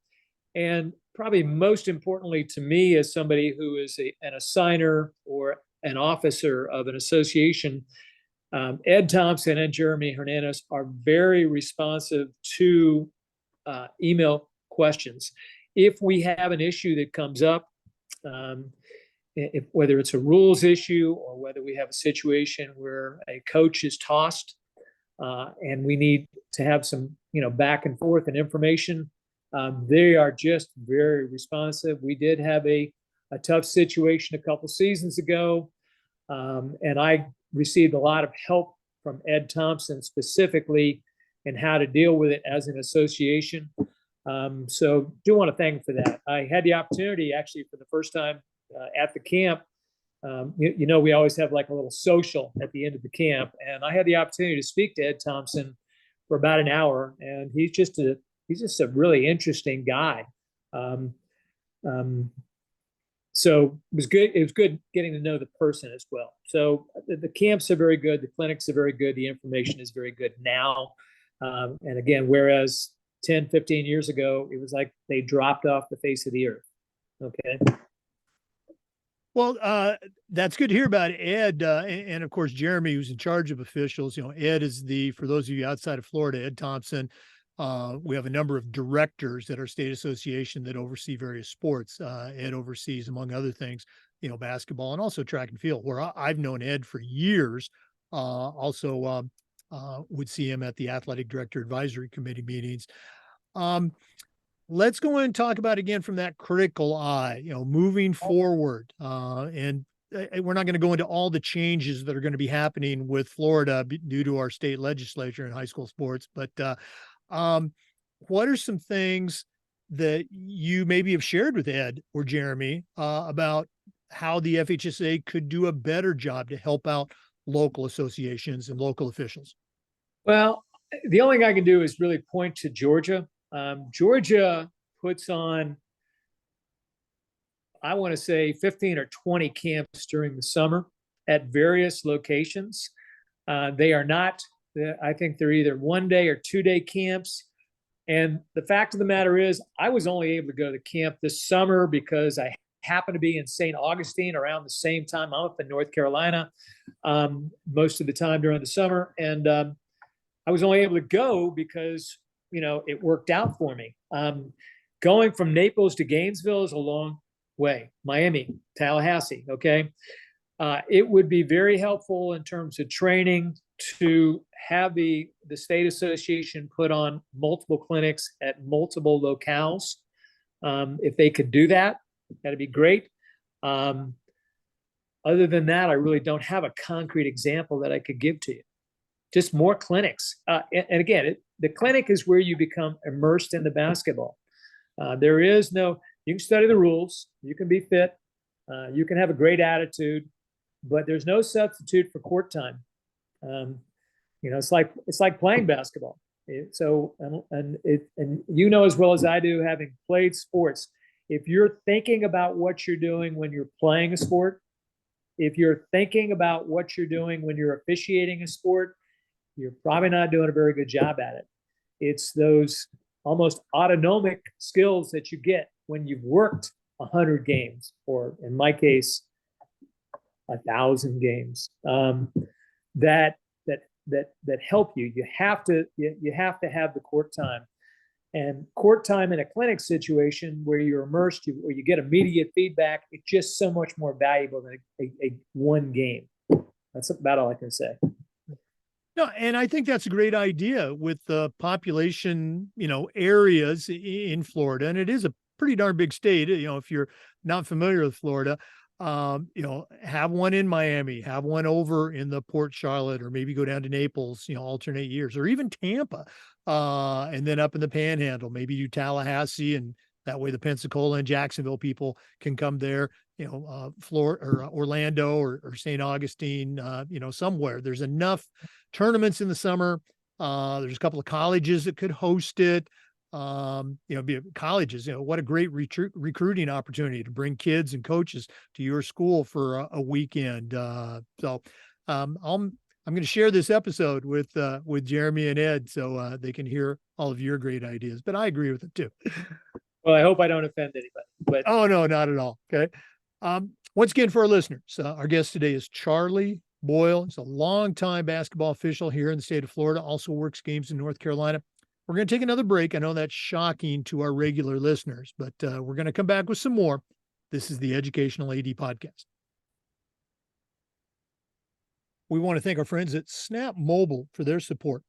And probably most importantly to me, as somebody who is an assigner or an officer of an association, Ed Thompson and Jeremy Hernandez are very responsive to email questions. If we have an issue that comes up, whether it's a rules issue or whether we have a situation where a coach is tossed and we need to have some, back and forth and information, they are just very responsive. We did have a tough situation a couple seasons ago, and I received a lot of help from Ed Thompson specifically in how to deal with it as an association. So do want to thank him for that. I had the opportunity actually for the first time at the camp. We always have like a little social at the end of the camp, and I had the opportunity to speak to Ed Thompson for about an hour, and he's just a really interesting guy. So it was good. It was good getting to know the person as well. So the camps are very good. The clinics are very good. The information is very good now. And again, whereas 10, 15 years ago, it was like they dropped off the face of the earth. Okay. Well, that's good to hear about Ed. And of course, Jeremy, who's in charge of officials. Ed is for those of you outside of Florida, Ed Thompson. We have a number of directors at our state association that oversee various sports. Ed oversees, among other things, basketball and also track and field, where I've known Ed for years. Also would see him at the athletic director advisory committee meetings. Let's go and talk about again from that critical eye, moving forward. And we're not going to go into all the changes that are going to be happening with Florida due to our state legislature in high school sports. But what are some things that you maybe have shared with Ed or Jeremy about how the FHSA could do a better job to help out local associations and local officials? Well, the only thing I can do is really point to Georgia. Georgia puts on, I want to say 15 or 20 camps during the summer at various locations. They are not, I think they're either 1 day or 2 day camps. And the fact of the matter is, I was only able to go to camp this summer because I happened to be in St. Augustine around the same time. I'm up in North Carolina most of the time during the summer. And I was only able to go because, it worked out for me. Going from Naples to Gainesville is a long way. Miami, Tallahassee, okay? It would be very helpful in terms of training to have the state association put on multiple clinics at multiple locales. If they could do that, that'd be great. Other than that, I really don't have a concrete example that I could give to you. Just more clinics. And again, the clinic is where you become immersed in the basketball. There is no, you can study the rules, you can be fit, you can have a great attitude, but there's no substitute for court time. It's like playing basketball. And you know as well as I do, having played sports, if you're thinking about what you're doing when you're playing a sport, if you're thinking about what you're doing when you're officiating a sport, you're probably not doing a very good job at it. It's those almost autonomic skills that you get when you've worked 100 games, or in my case, 1,000 games, that help you. You have to have the court time. And court time in a clinic situation where you're immersed, where you get immediate feedback, it's just so much more valuable than a one game. That's about all I can say. No, and I think that's a great idea with the population, areas in Florida. And it is a pretty darn big state. If you're not familiar with Florida, have one in Miami, have one over in the Port Charlotte, or maybe go down to Naples, alternate years, or even Tampa, and then up in the Panhandle, maybe do Tallahassee, and that way the Pensacola and Jacksonville people can come there, Florida or Orlando or St. Augustine, somewhere. There's enough tournaments in the summer. There's a couple of colleges that could host it. Colleges, what a great recruiting opportunity to bring kids and coaches to your school for a weekend. So I'm going to share this episode with Jeremy and Ed so they can hear all of your great ideas, but I agree with it too. Well, I hope I don't offend anybody, but oh, no, not at all. Okay. Once again, for our listeners, our guest today is Charlie Boyle. He's a longtime basketball official here in the state of Florida, also works games in North Carolina. We're going to take another break. I know that's shocking to our regular listeners, but we're going to come back with some more. This is the Educational AD Podcast. We want to thank our friends at Snap Mobile for their support.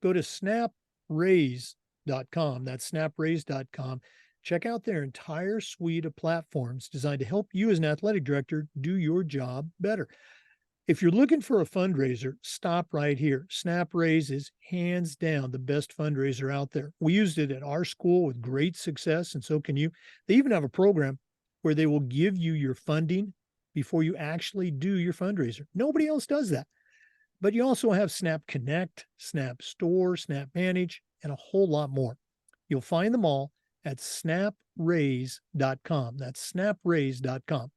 Go to snapraise.com. That's snapraise.com. Check out their entire suite of platforms designed to help you as an athletic director do your job better. If you're looking for a fundraiser, stop right here. SnapRaise is hands down the best fundraiser out there. We used it at our school with great success, and so can you. They even have a program where they will give you your funding before you actually do your fundraiser. Nobody else does that. But you also have Snap Connect, Snap Store, Snap Manage, and a whole lot more. You'll find them all at snapraise.com. That's snapraise.com.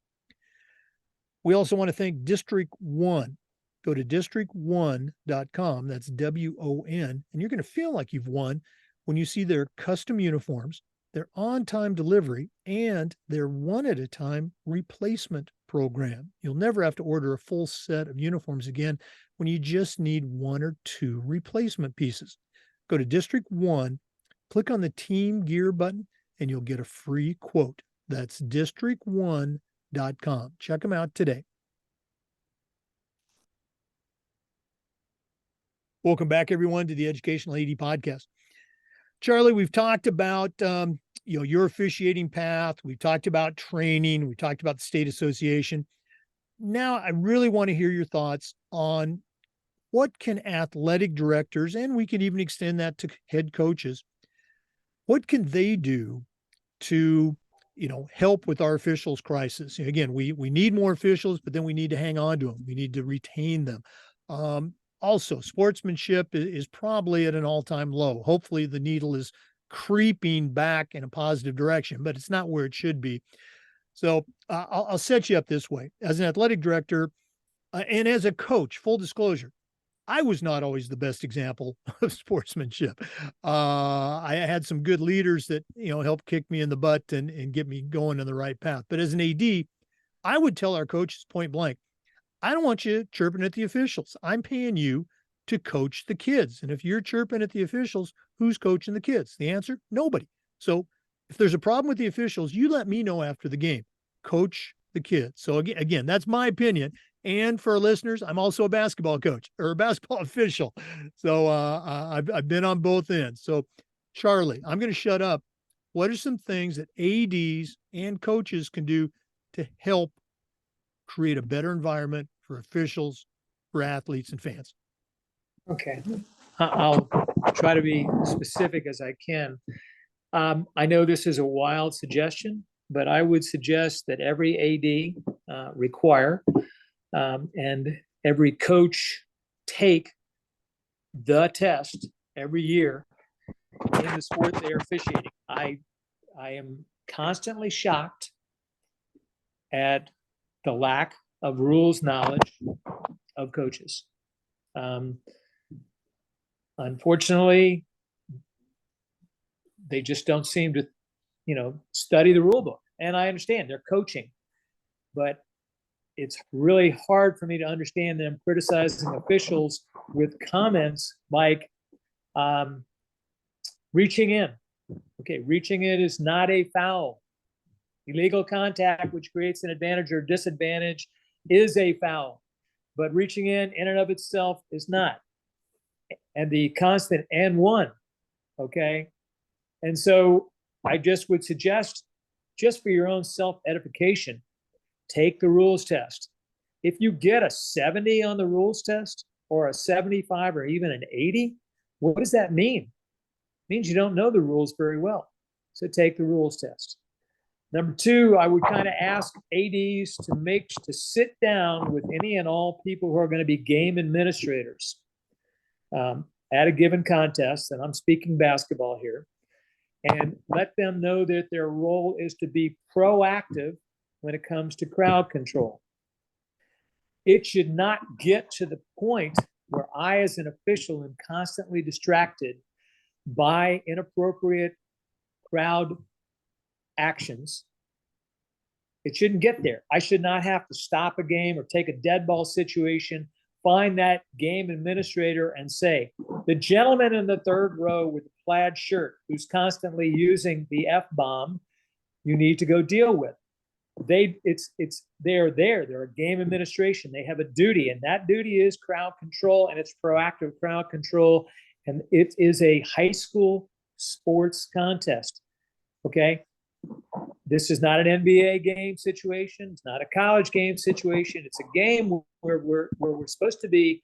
We also want to thank District 1. Go to district1.com. That's WON. And you're going to feel like you've won when you see their custom uniforms, their on-time delivery, and their one-at-a-time replacement program. You'll never have to order a full set of uniforms again when you just need one or two replacement pieces. Go to District 1, click on the Team Gear button, and you'll get a free quote. That's district1.com. Check them out today. Welcome back, everyone, to the Educational AD Podcast. Charlie, we've talked about your officiating path. We've talked about training. We talked about the state association. Now, I really want to hear your thoughts on what can athletic directors, and we can even extend that to head coaches, what can they do to help with our officials crisis? Again, we need more officials, but then we need to hang on to them. We need to retain them. Also, sportsmanship is probably at an all-time low. Hopefully the needle is creeping back in a positive direction, but it's not where it should be. So I'll set you up this way. As an athletic director and as a coach, full disclosure, I was not always the best example of sportsmanship. I had some good leaders that, helped kick me in the butt and get me going on the right path. But as an AD, I would tell our coaches point blank, I don't want you chirping at the officials. I'm paying you to coach the kids. And if you're chirping at the officials, who's coaching the kids? The answer, nobody. So if there's a problem with the officials, you let me know after the game. Coach the kids. So again, that's my opinion. And for our listeners, I'm also a basketball coach or a basketball official. So I've been on both ends. So, Charlie, I'm going to shut up. What are some things that ADs and coaches can do to help create a better environment for officials, for athletes, and fans? Okay, I'll try to be specific as I can. I know this is a wild suggestion, but I would suggest that every AD require and every coach take the test every year in the sport they are officiating. I am constantly shocked at the lack of rules knowledge of coaches. Unfortunately, they just don't seem to, study the rule book. And I understand they're coaching, but it's really hard for me to understand them criticizing officials with comments like reaching in. Okay, reaching in is not a foul. Illegal contact, which creates an advantage or disadvantage, is a foul. But reaching in and of itself is not. And the constant and one, okay? And so I just would suggest, just for your own self-edification, take the rules test. If you get a 70 on the rules test or a 75 or even an 80, what does that mean? It means you don't know the rules very well. So take the rules test. Number two, I would kind of ask ADs to sit down with any and all people who are going to be game administrators at a given contest, and I'm speaking basketball here, and let them know that their role is to be proactive when it comes to crowd control. It should not get to the point where I, as an official, am constantly distracted by inappropriate crowd actions. It shouldn't get there. I should not have to stop a game or take a dead ball situation, find that game administrator and say, the gentleman in the third row with the plaid shirt who's constantly using the F-bomb, you need to go deal with. They're there. They're a game administration. They have a duty, and that duty is crowd control, and it's proactive crowd control. And it is a high school sports contest. Okay. This is not an NBA game situation. It's not a college game situation. It's a game where we're supposed to be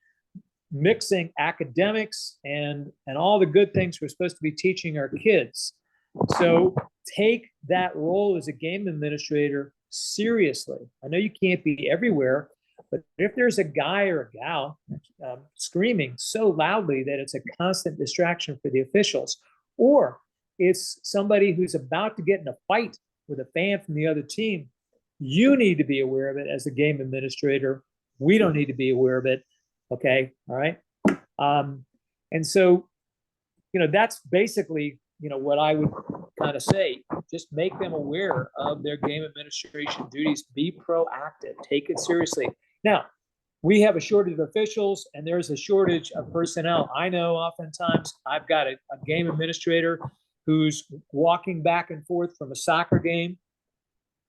mixing academics and all the good things we're supposed to be teaching our kids. So take that role as a game administrator seriously. I know you can't be everywhere, but if there's a guy or a gal screaming so loudly that it's a constant distraction for the officials, or it's somebody who's about to get in a fight with a fan from the other team, you need to be aware of it as a game administrator. We don't need to be aware of it. Okay. All right. And so, that's basically, what I would kind of say. Just make them aware of their game administration duties. Be proactive. Take it seriously. Now, we have a shortage of officials and there's a shortage of personnel. I know oftentimes I've got a game administrator who's walking back and forth from a soccer game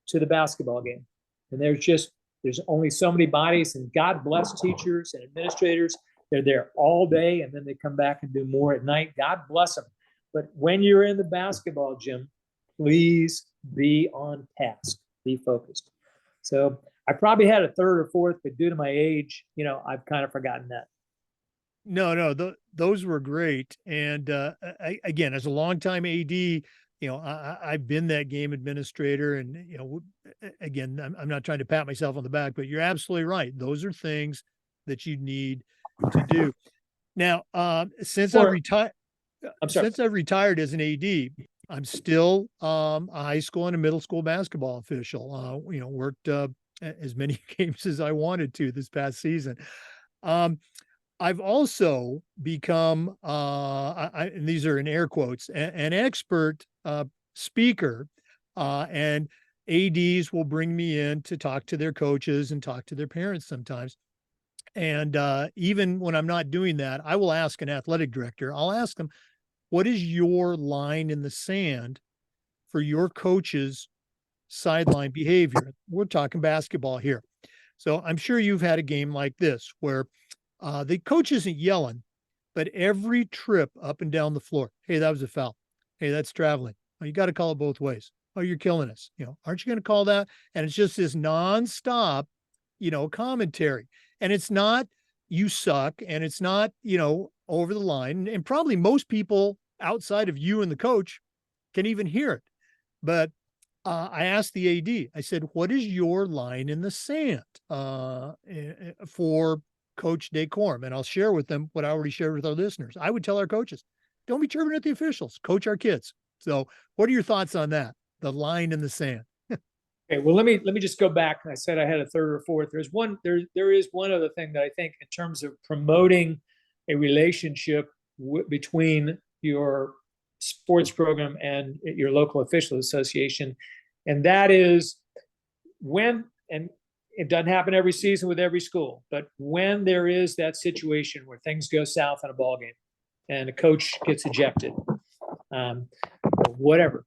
to the basketball game. And there's only so many bodies, and God bless teachers and administrators. They're there all day and then they come back and do more at night. God bless them. But when you're in the basketball gym, please be on task, be focused. So I probably had a third or fourth, but due to my age, I've kind of forgotten that. No, those were great. And again, as a longtime AD, I've been that game administrator, and again, I'm not trying to pat myself on the back, but you're absolutely right. Those are things that you need to do. Now, since I've retired as an AD, I'm still a high school and a middle school basketball official. Worked as many games as I wanted to this past season. I've also become, and these are in air quotes, an expert speaker, and ADs will bring me in to talk to their coaches and talk to their parents sometimes. And even when I'm not doing that, I will ask an athletic director, I'll ask them, what is your line in the sand for your coach's sideline behavior? We're talking basketball here. So I'm sure you've had a game like this where the coach isn't yelling, but every trip up and down the floor, hey, that was a foul. Hey, that's traveling. Oh, you got to call it both ways. Oh, you're killing us. Aren't you going to call that? And it's just this nonstop, commentary. And it's not you suck, and it's not, over the line. And probably most people outside of you and the coach can even hear it. But I asked the AD, I said, what is your line in the sand for Coach Decorum? And I'll share with them what I already shared with our listeners. I would tell our coaches, don't be chirping at the officials, coach our kids. So what are your thoughts on that? The line in the sand. Okay, well, let me just go back. I said I had a third or fourth. There is one other thing that I think in terms of promoting a relationship between your sports program and your local official association, and that is and it doesn't happen every season with every school, but when there is that situation where things go south in a ball game and a coach gets ejected, or whatever.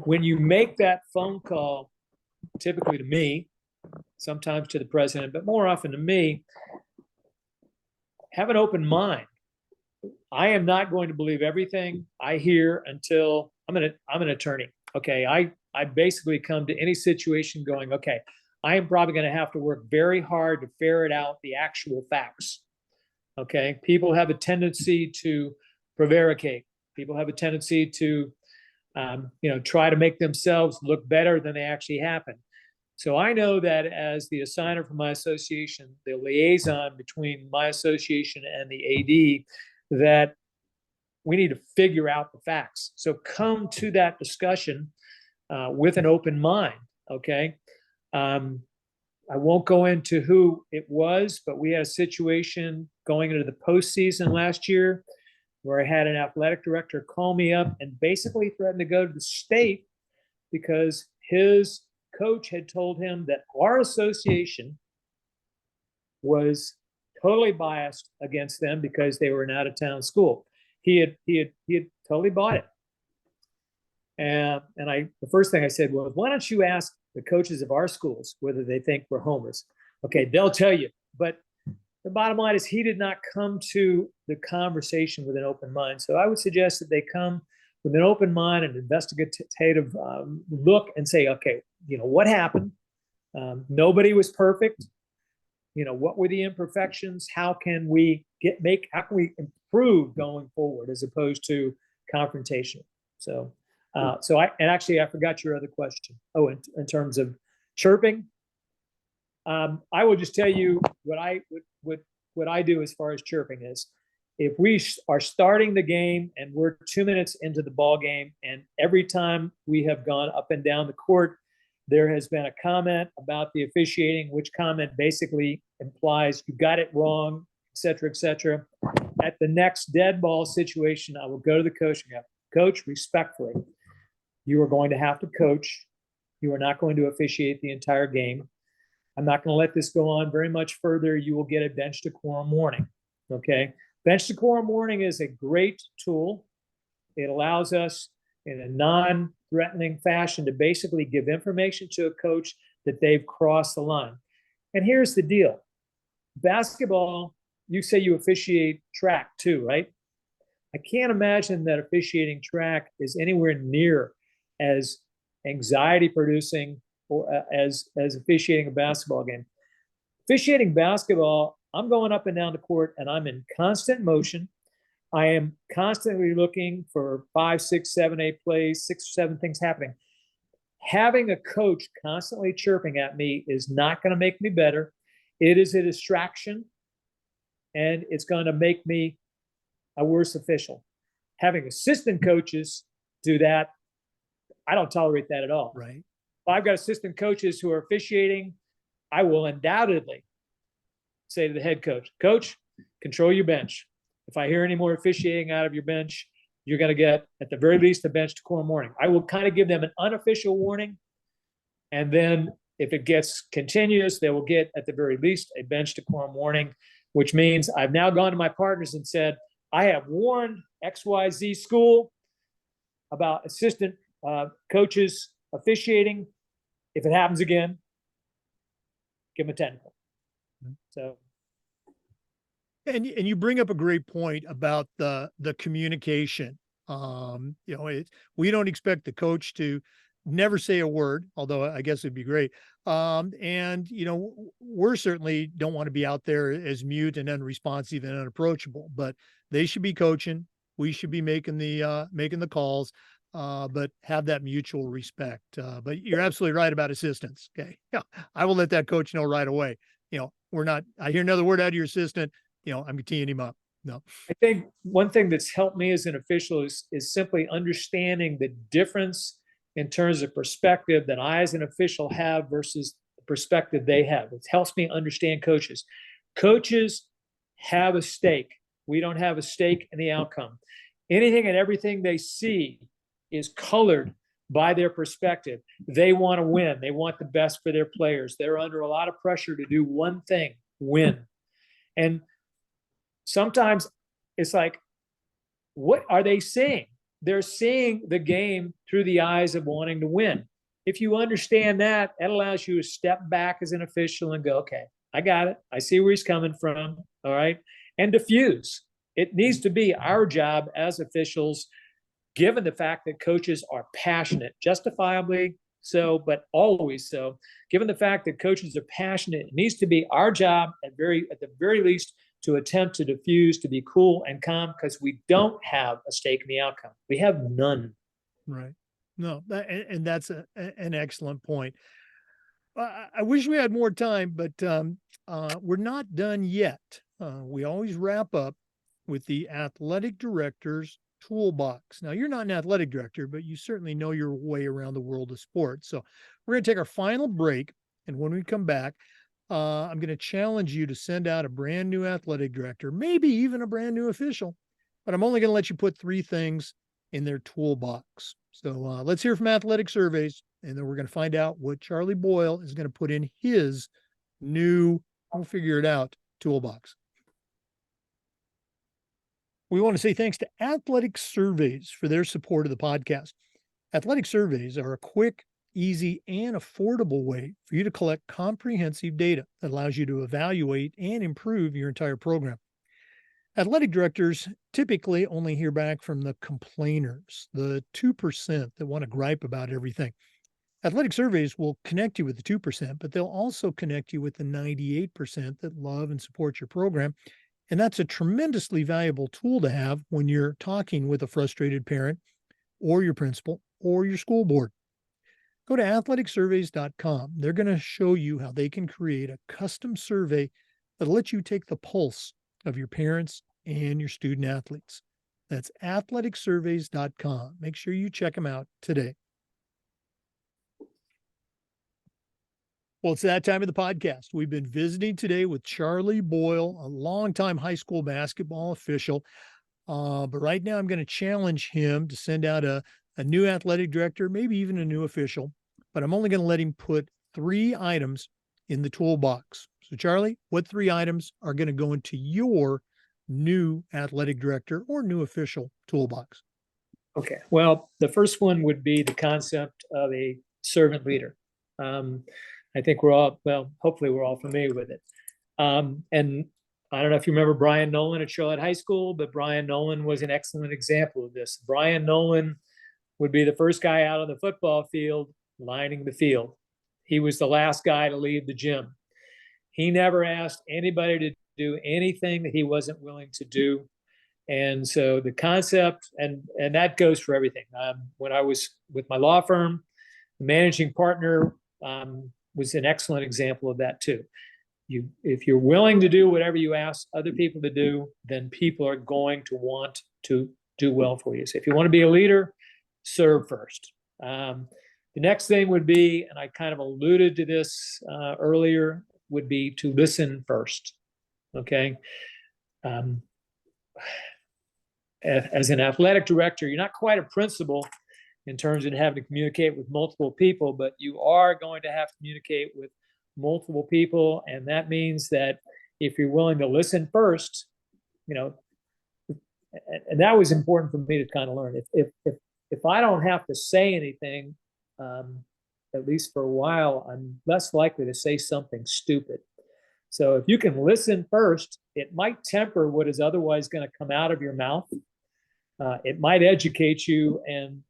When you make that phone call, typically to me, sometimes to the president, but more often to me, have an open mind. I am not going to believe everything I hear until I'm an attorney. Okay. I basically come to any situation going, okay, I am probably going to have to work very hard to ferret out the actual facts. Okay. People have a tendency to prevaricate. People have a tendency to try to make themselves look better than they actually happen. So I know that as the assigner for my association, the liaison between my association and the AD, that we need to figure out the facts. So come to that discussion with an open mind, okay? I won't go into who it was, but we had a situation going into the postseason last year where I had an athletic director call me up and basically threatened to go to the state because his coach had told him that our association was totally biased against them because they were an out-of-town school. He had totally bought it. And the first thing I said was, why don't you ask the coaches of our schools whether they think we're homers? Okay, they'll tell you. But the bottom line is he did not come to the conversation with an open mind. So I would suggest that they come with an open mind and investigative look and say, okay, what happened? Nobody was perfect. What were the imperfections? How can we improve going forward as opposed to confrontation? So I forgot your other question. Oh, in terms of chirping, I will just tell you what I do as far as chirping is, if we are starting the game and we're 2 minutes into the ball game, and every time we have gone up and down the court, there has been a comment about the officiating, which comment basically implies you got it wrong, et cetera, et cetera. At the next dead ball situation, I will go to the coach and go, Coach, respectfully, you are going to have to coach. You are not going to officiate the entire game. I'm not going to let this go on very much further. You will get a bench decorum warning. Okay. Bench decorum warning is a great tool. It allows us in a non-threatening fashion to basically give information to a coach that they've crossed the line. And here's the deal. Basketball, you say you officiate track too, right? I can't imagine that officiating track is anywhere near as anxiety producing or as officiating a basketball game. Officiating basketball, I'm going up and down the court and I'm in constant motion. I am constantly looking for 5, 6, 7, 8 plays, 6 or 7 things happening. Having a coach constantly chirping at me is not going to make me better. It is a distraction, and it's going to make me a worse official. Having assistant coaches do that, I don't tolerate that at all. Right. If I've got assistant coaches who are officiating, I will undoubtedly say to the head coach, Coach, control your bench. If I hear any more officiating out of your bench, you're going to get, at the very least, a bench decorum warning. I will kind of give them an unofficial warning. And then if it gets continuous, they will get, at the very least, a bench decorum warning, which means I've now gone to my partners and said, I have warned XYZ school about assistant coaches officiating. If it happens again, give them a technical. Mhm. So. And you bring up a great point about the communication. We don't expect the coach to never say a word, although I guess it'd be great. And we're certainly don't want to be out there as mute and unresponsive and unapproachable, but they should be coaching. We should be making the calls, but have that mutual respect. But you're absolutely right about assistants. Okay. Yeah. I will let that coach know right away. I hear another word out of your assistant, I'm teeing him up. No. I think one thing that's helped me as an official is simply understanding the difference in terms of perspective that I as an official have versus the perspective they have. It helps me understand coaches. Coaches have a stake. We don't have a stake in the outcome. Anything and everything they see is colored by their perspective. They want to win. They want the best for their players. They're under a lot of pressure to do one thing, win. And sometimes it's like, what are they seeing? They're seeing the game through the eyes of wanting to win. If you understand that, that allows you to step back as an official and go, okay, I got it. I see where he's coming from. All right. And diffuse. It needs to be our job as officials, given the fact that coaches are passionate, justifiably so, but always so. Given the fact that coaches are passionate, it needs to be our job at the very least to attempt to diffuse, to be cool and calm, because we don't have a stake in the outcome. We have none. Right. No, and that's an excellent point. I wish we had more time, but we're not done yet. We always wrap up with the athletic director's toolbox. Now, you're not an athletic director, but you certainly know your way around the world of sports. So we're going to take our final break. And when we come back, I'm going to challenge you to send out a brand new athletic director, maybe even a brand new official, but I'm only going to let you put 3 things in their toolbox. So let's hear from Athletic Surveys, and then we're going to find out what Charlie Boyle is going to put in his new, we'll figure it out, toolbox. We want to say thanks to Athletic Surveys for their support of the podcast. Athletic Surveys are a quick, easy, and affordable way for you to collect comprehensive data that allows you to evaluate and improve your entire program. Athletic directors typically only hear back from the complainers, the 2% that want to gripe about everything. Athletic Surveys will connect you with the 2%, but they'll also connect you with the 98% that love and support your program. And that's a tremendously valuable tool to have when you're talking with a frustrated parent or your principal or your school board. Go to athleticsurveys.com. They're going to show you how they can create a custom survey that'll let you take the pulse of your parents and your student athletes. That's athleticsurveys.com. Make sure you check them out today. Well, it's that time of the podcast. We've been visiting today with Charlie Boyle, a longtime high school basketball official. But right now I'm going to challenge him to send out a new athletic director, maybe even a new official, but I'm only going to let him put 3 items in the toolbox. So Charlie, what 3 items are going to go into your new athletic director or new official toolbox? Okay. Well, the first one would be the concept of a servant leader. I think hopefully we're all familiar with it. And I don't know if you remember Brian Nolan at Charlotte High School, but Brian Nolan was an excellent example of this. Brian Nolan would be the first guy out on the football field, lining the field. He was the last guy to leave the gym. He never asked anybody to do anything that he wasn't willing to do. And so the concept, and that goes for everything. When I was with my law firm, the managing partner was an excellent example of that too. If you're willing to do whatever you ask other people to do, then people are going to want to do well for you. So if you want to be a leader, serve first. The next thing would be, and I kind of alluded to this earlier, would be to listen first. Okay. As an athletic director, you're not quite a principal in terms of having to communicate with multiple people, but you are going to have to communicate with multiple people. And that means that if you're willing to listen first, and that was important for me to kind of learn. If I don't have to say anything, at least for a while, I'm less likely to say something stupid. So if you can listen first, it might temper what is otherwise going to come out of your mouth. It might educate you, and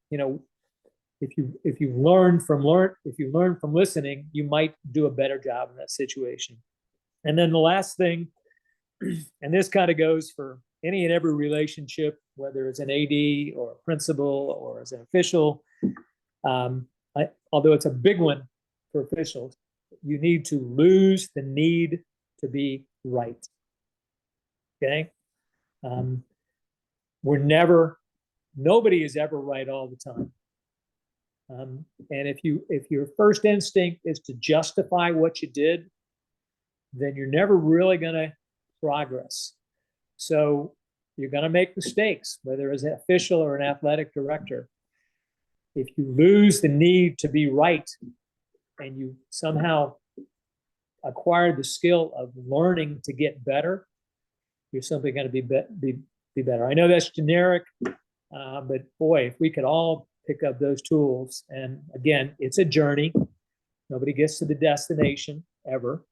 if you learn from listening, you might do a better job in that situation. And then the last thing, and this kind of goes for any and every relationship, whether it's an AD or a principal or as an official, although it's a big one for officials, you need to lose the need to be right. Okay? Nobody is ever right all the time. And if your first instinct is to justify what you did, then you're never really going to progress. So you're going to make mistakes, whether as an official or an athletic director. If you lose the need to be right and you somehow acquire the skill of learning to get better, you're simply going to be better. I know that's generic, but boy, if we could all pick up those tools, and again, it's a journey. Nobody gets to the destination ever.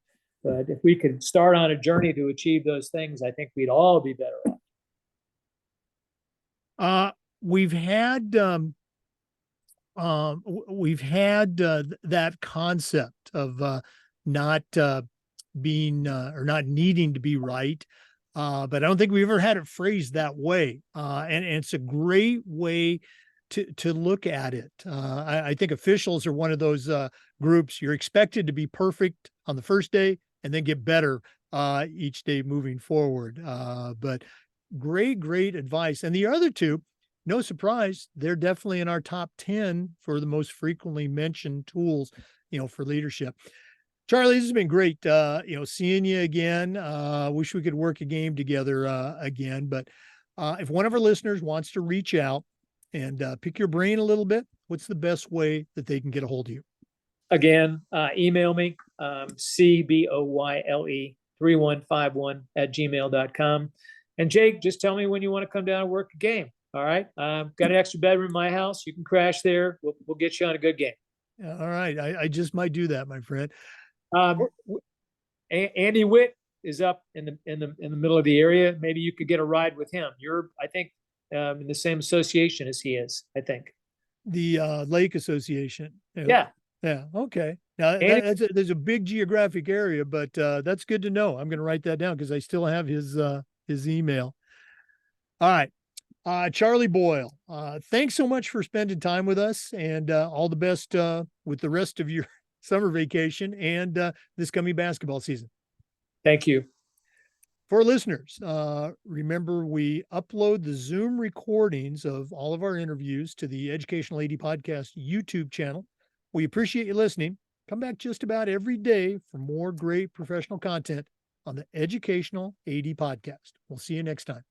But if we could start on a journey to achieve those things, I think we'd all be better off. We've had that concept of not being or not needing to be right, but I don't think we've ever had it phrased that way. And it's a great way to look at it. I think officials are one of those groups. You're expected to be perfect on the first day and then get better each day moving forward. But great advice. And the other two, no surprise, they're definitely in our top 10 for the most frequently mentioned tools, for leadership. Charlie, this has been great, seeing you again. Wish we could work a game together again. But if one of our listeners wants to reach out and pick your brain a little bit, what's the best way that they can get a hold of you? Again, email me, cboyle3151@gmail.com. And Jake, just tell me when you want to come down and work a game. All right. Got an extra bedroom in my house. You can crash there. We'll get you on a good game. All right. I just might do that, my friend. Andy Witt is up in the middle of the area. Maybe you could get a ride with him. You're, I think, in the same association as he is, I think. The Lake Association. Yeah. Yeah. Okay. Now there's a big geographic area, but that's good to know. I'm going to write that down because I still have his email. All right. Charlie Boyle, thanks so much for spending time with us, and all the best with the rest of your summer vacation and this coming basketball season. Thank you. For listeners, remember we upload the Zoom recordings of all of our interviews to the Educational AD Podcast YouTube channel. We appreciate you listening. Come back just about every day for more great professional content on the Educational AD Podcast. We'll see you next time.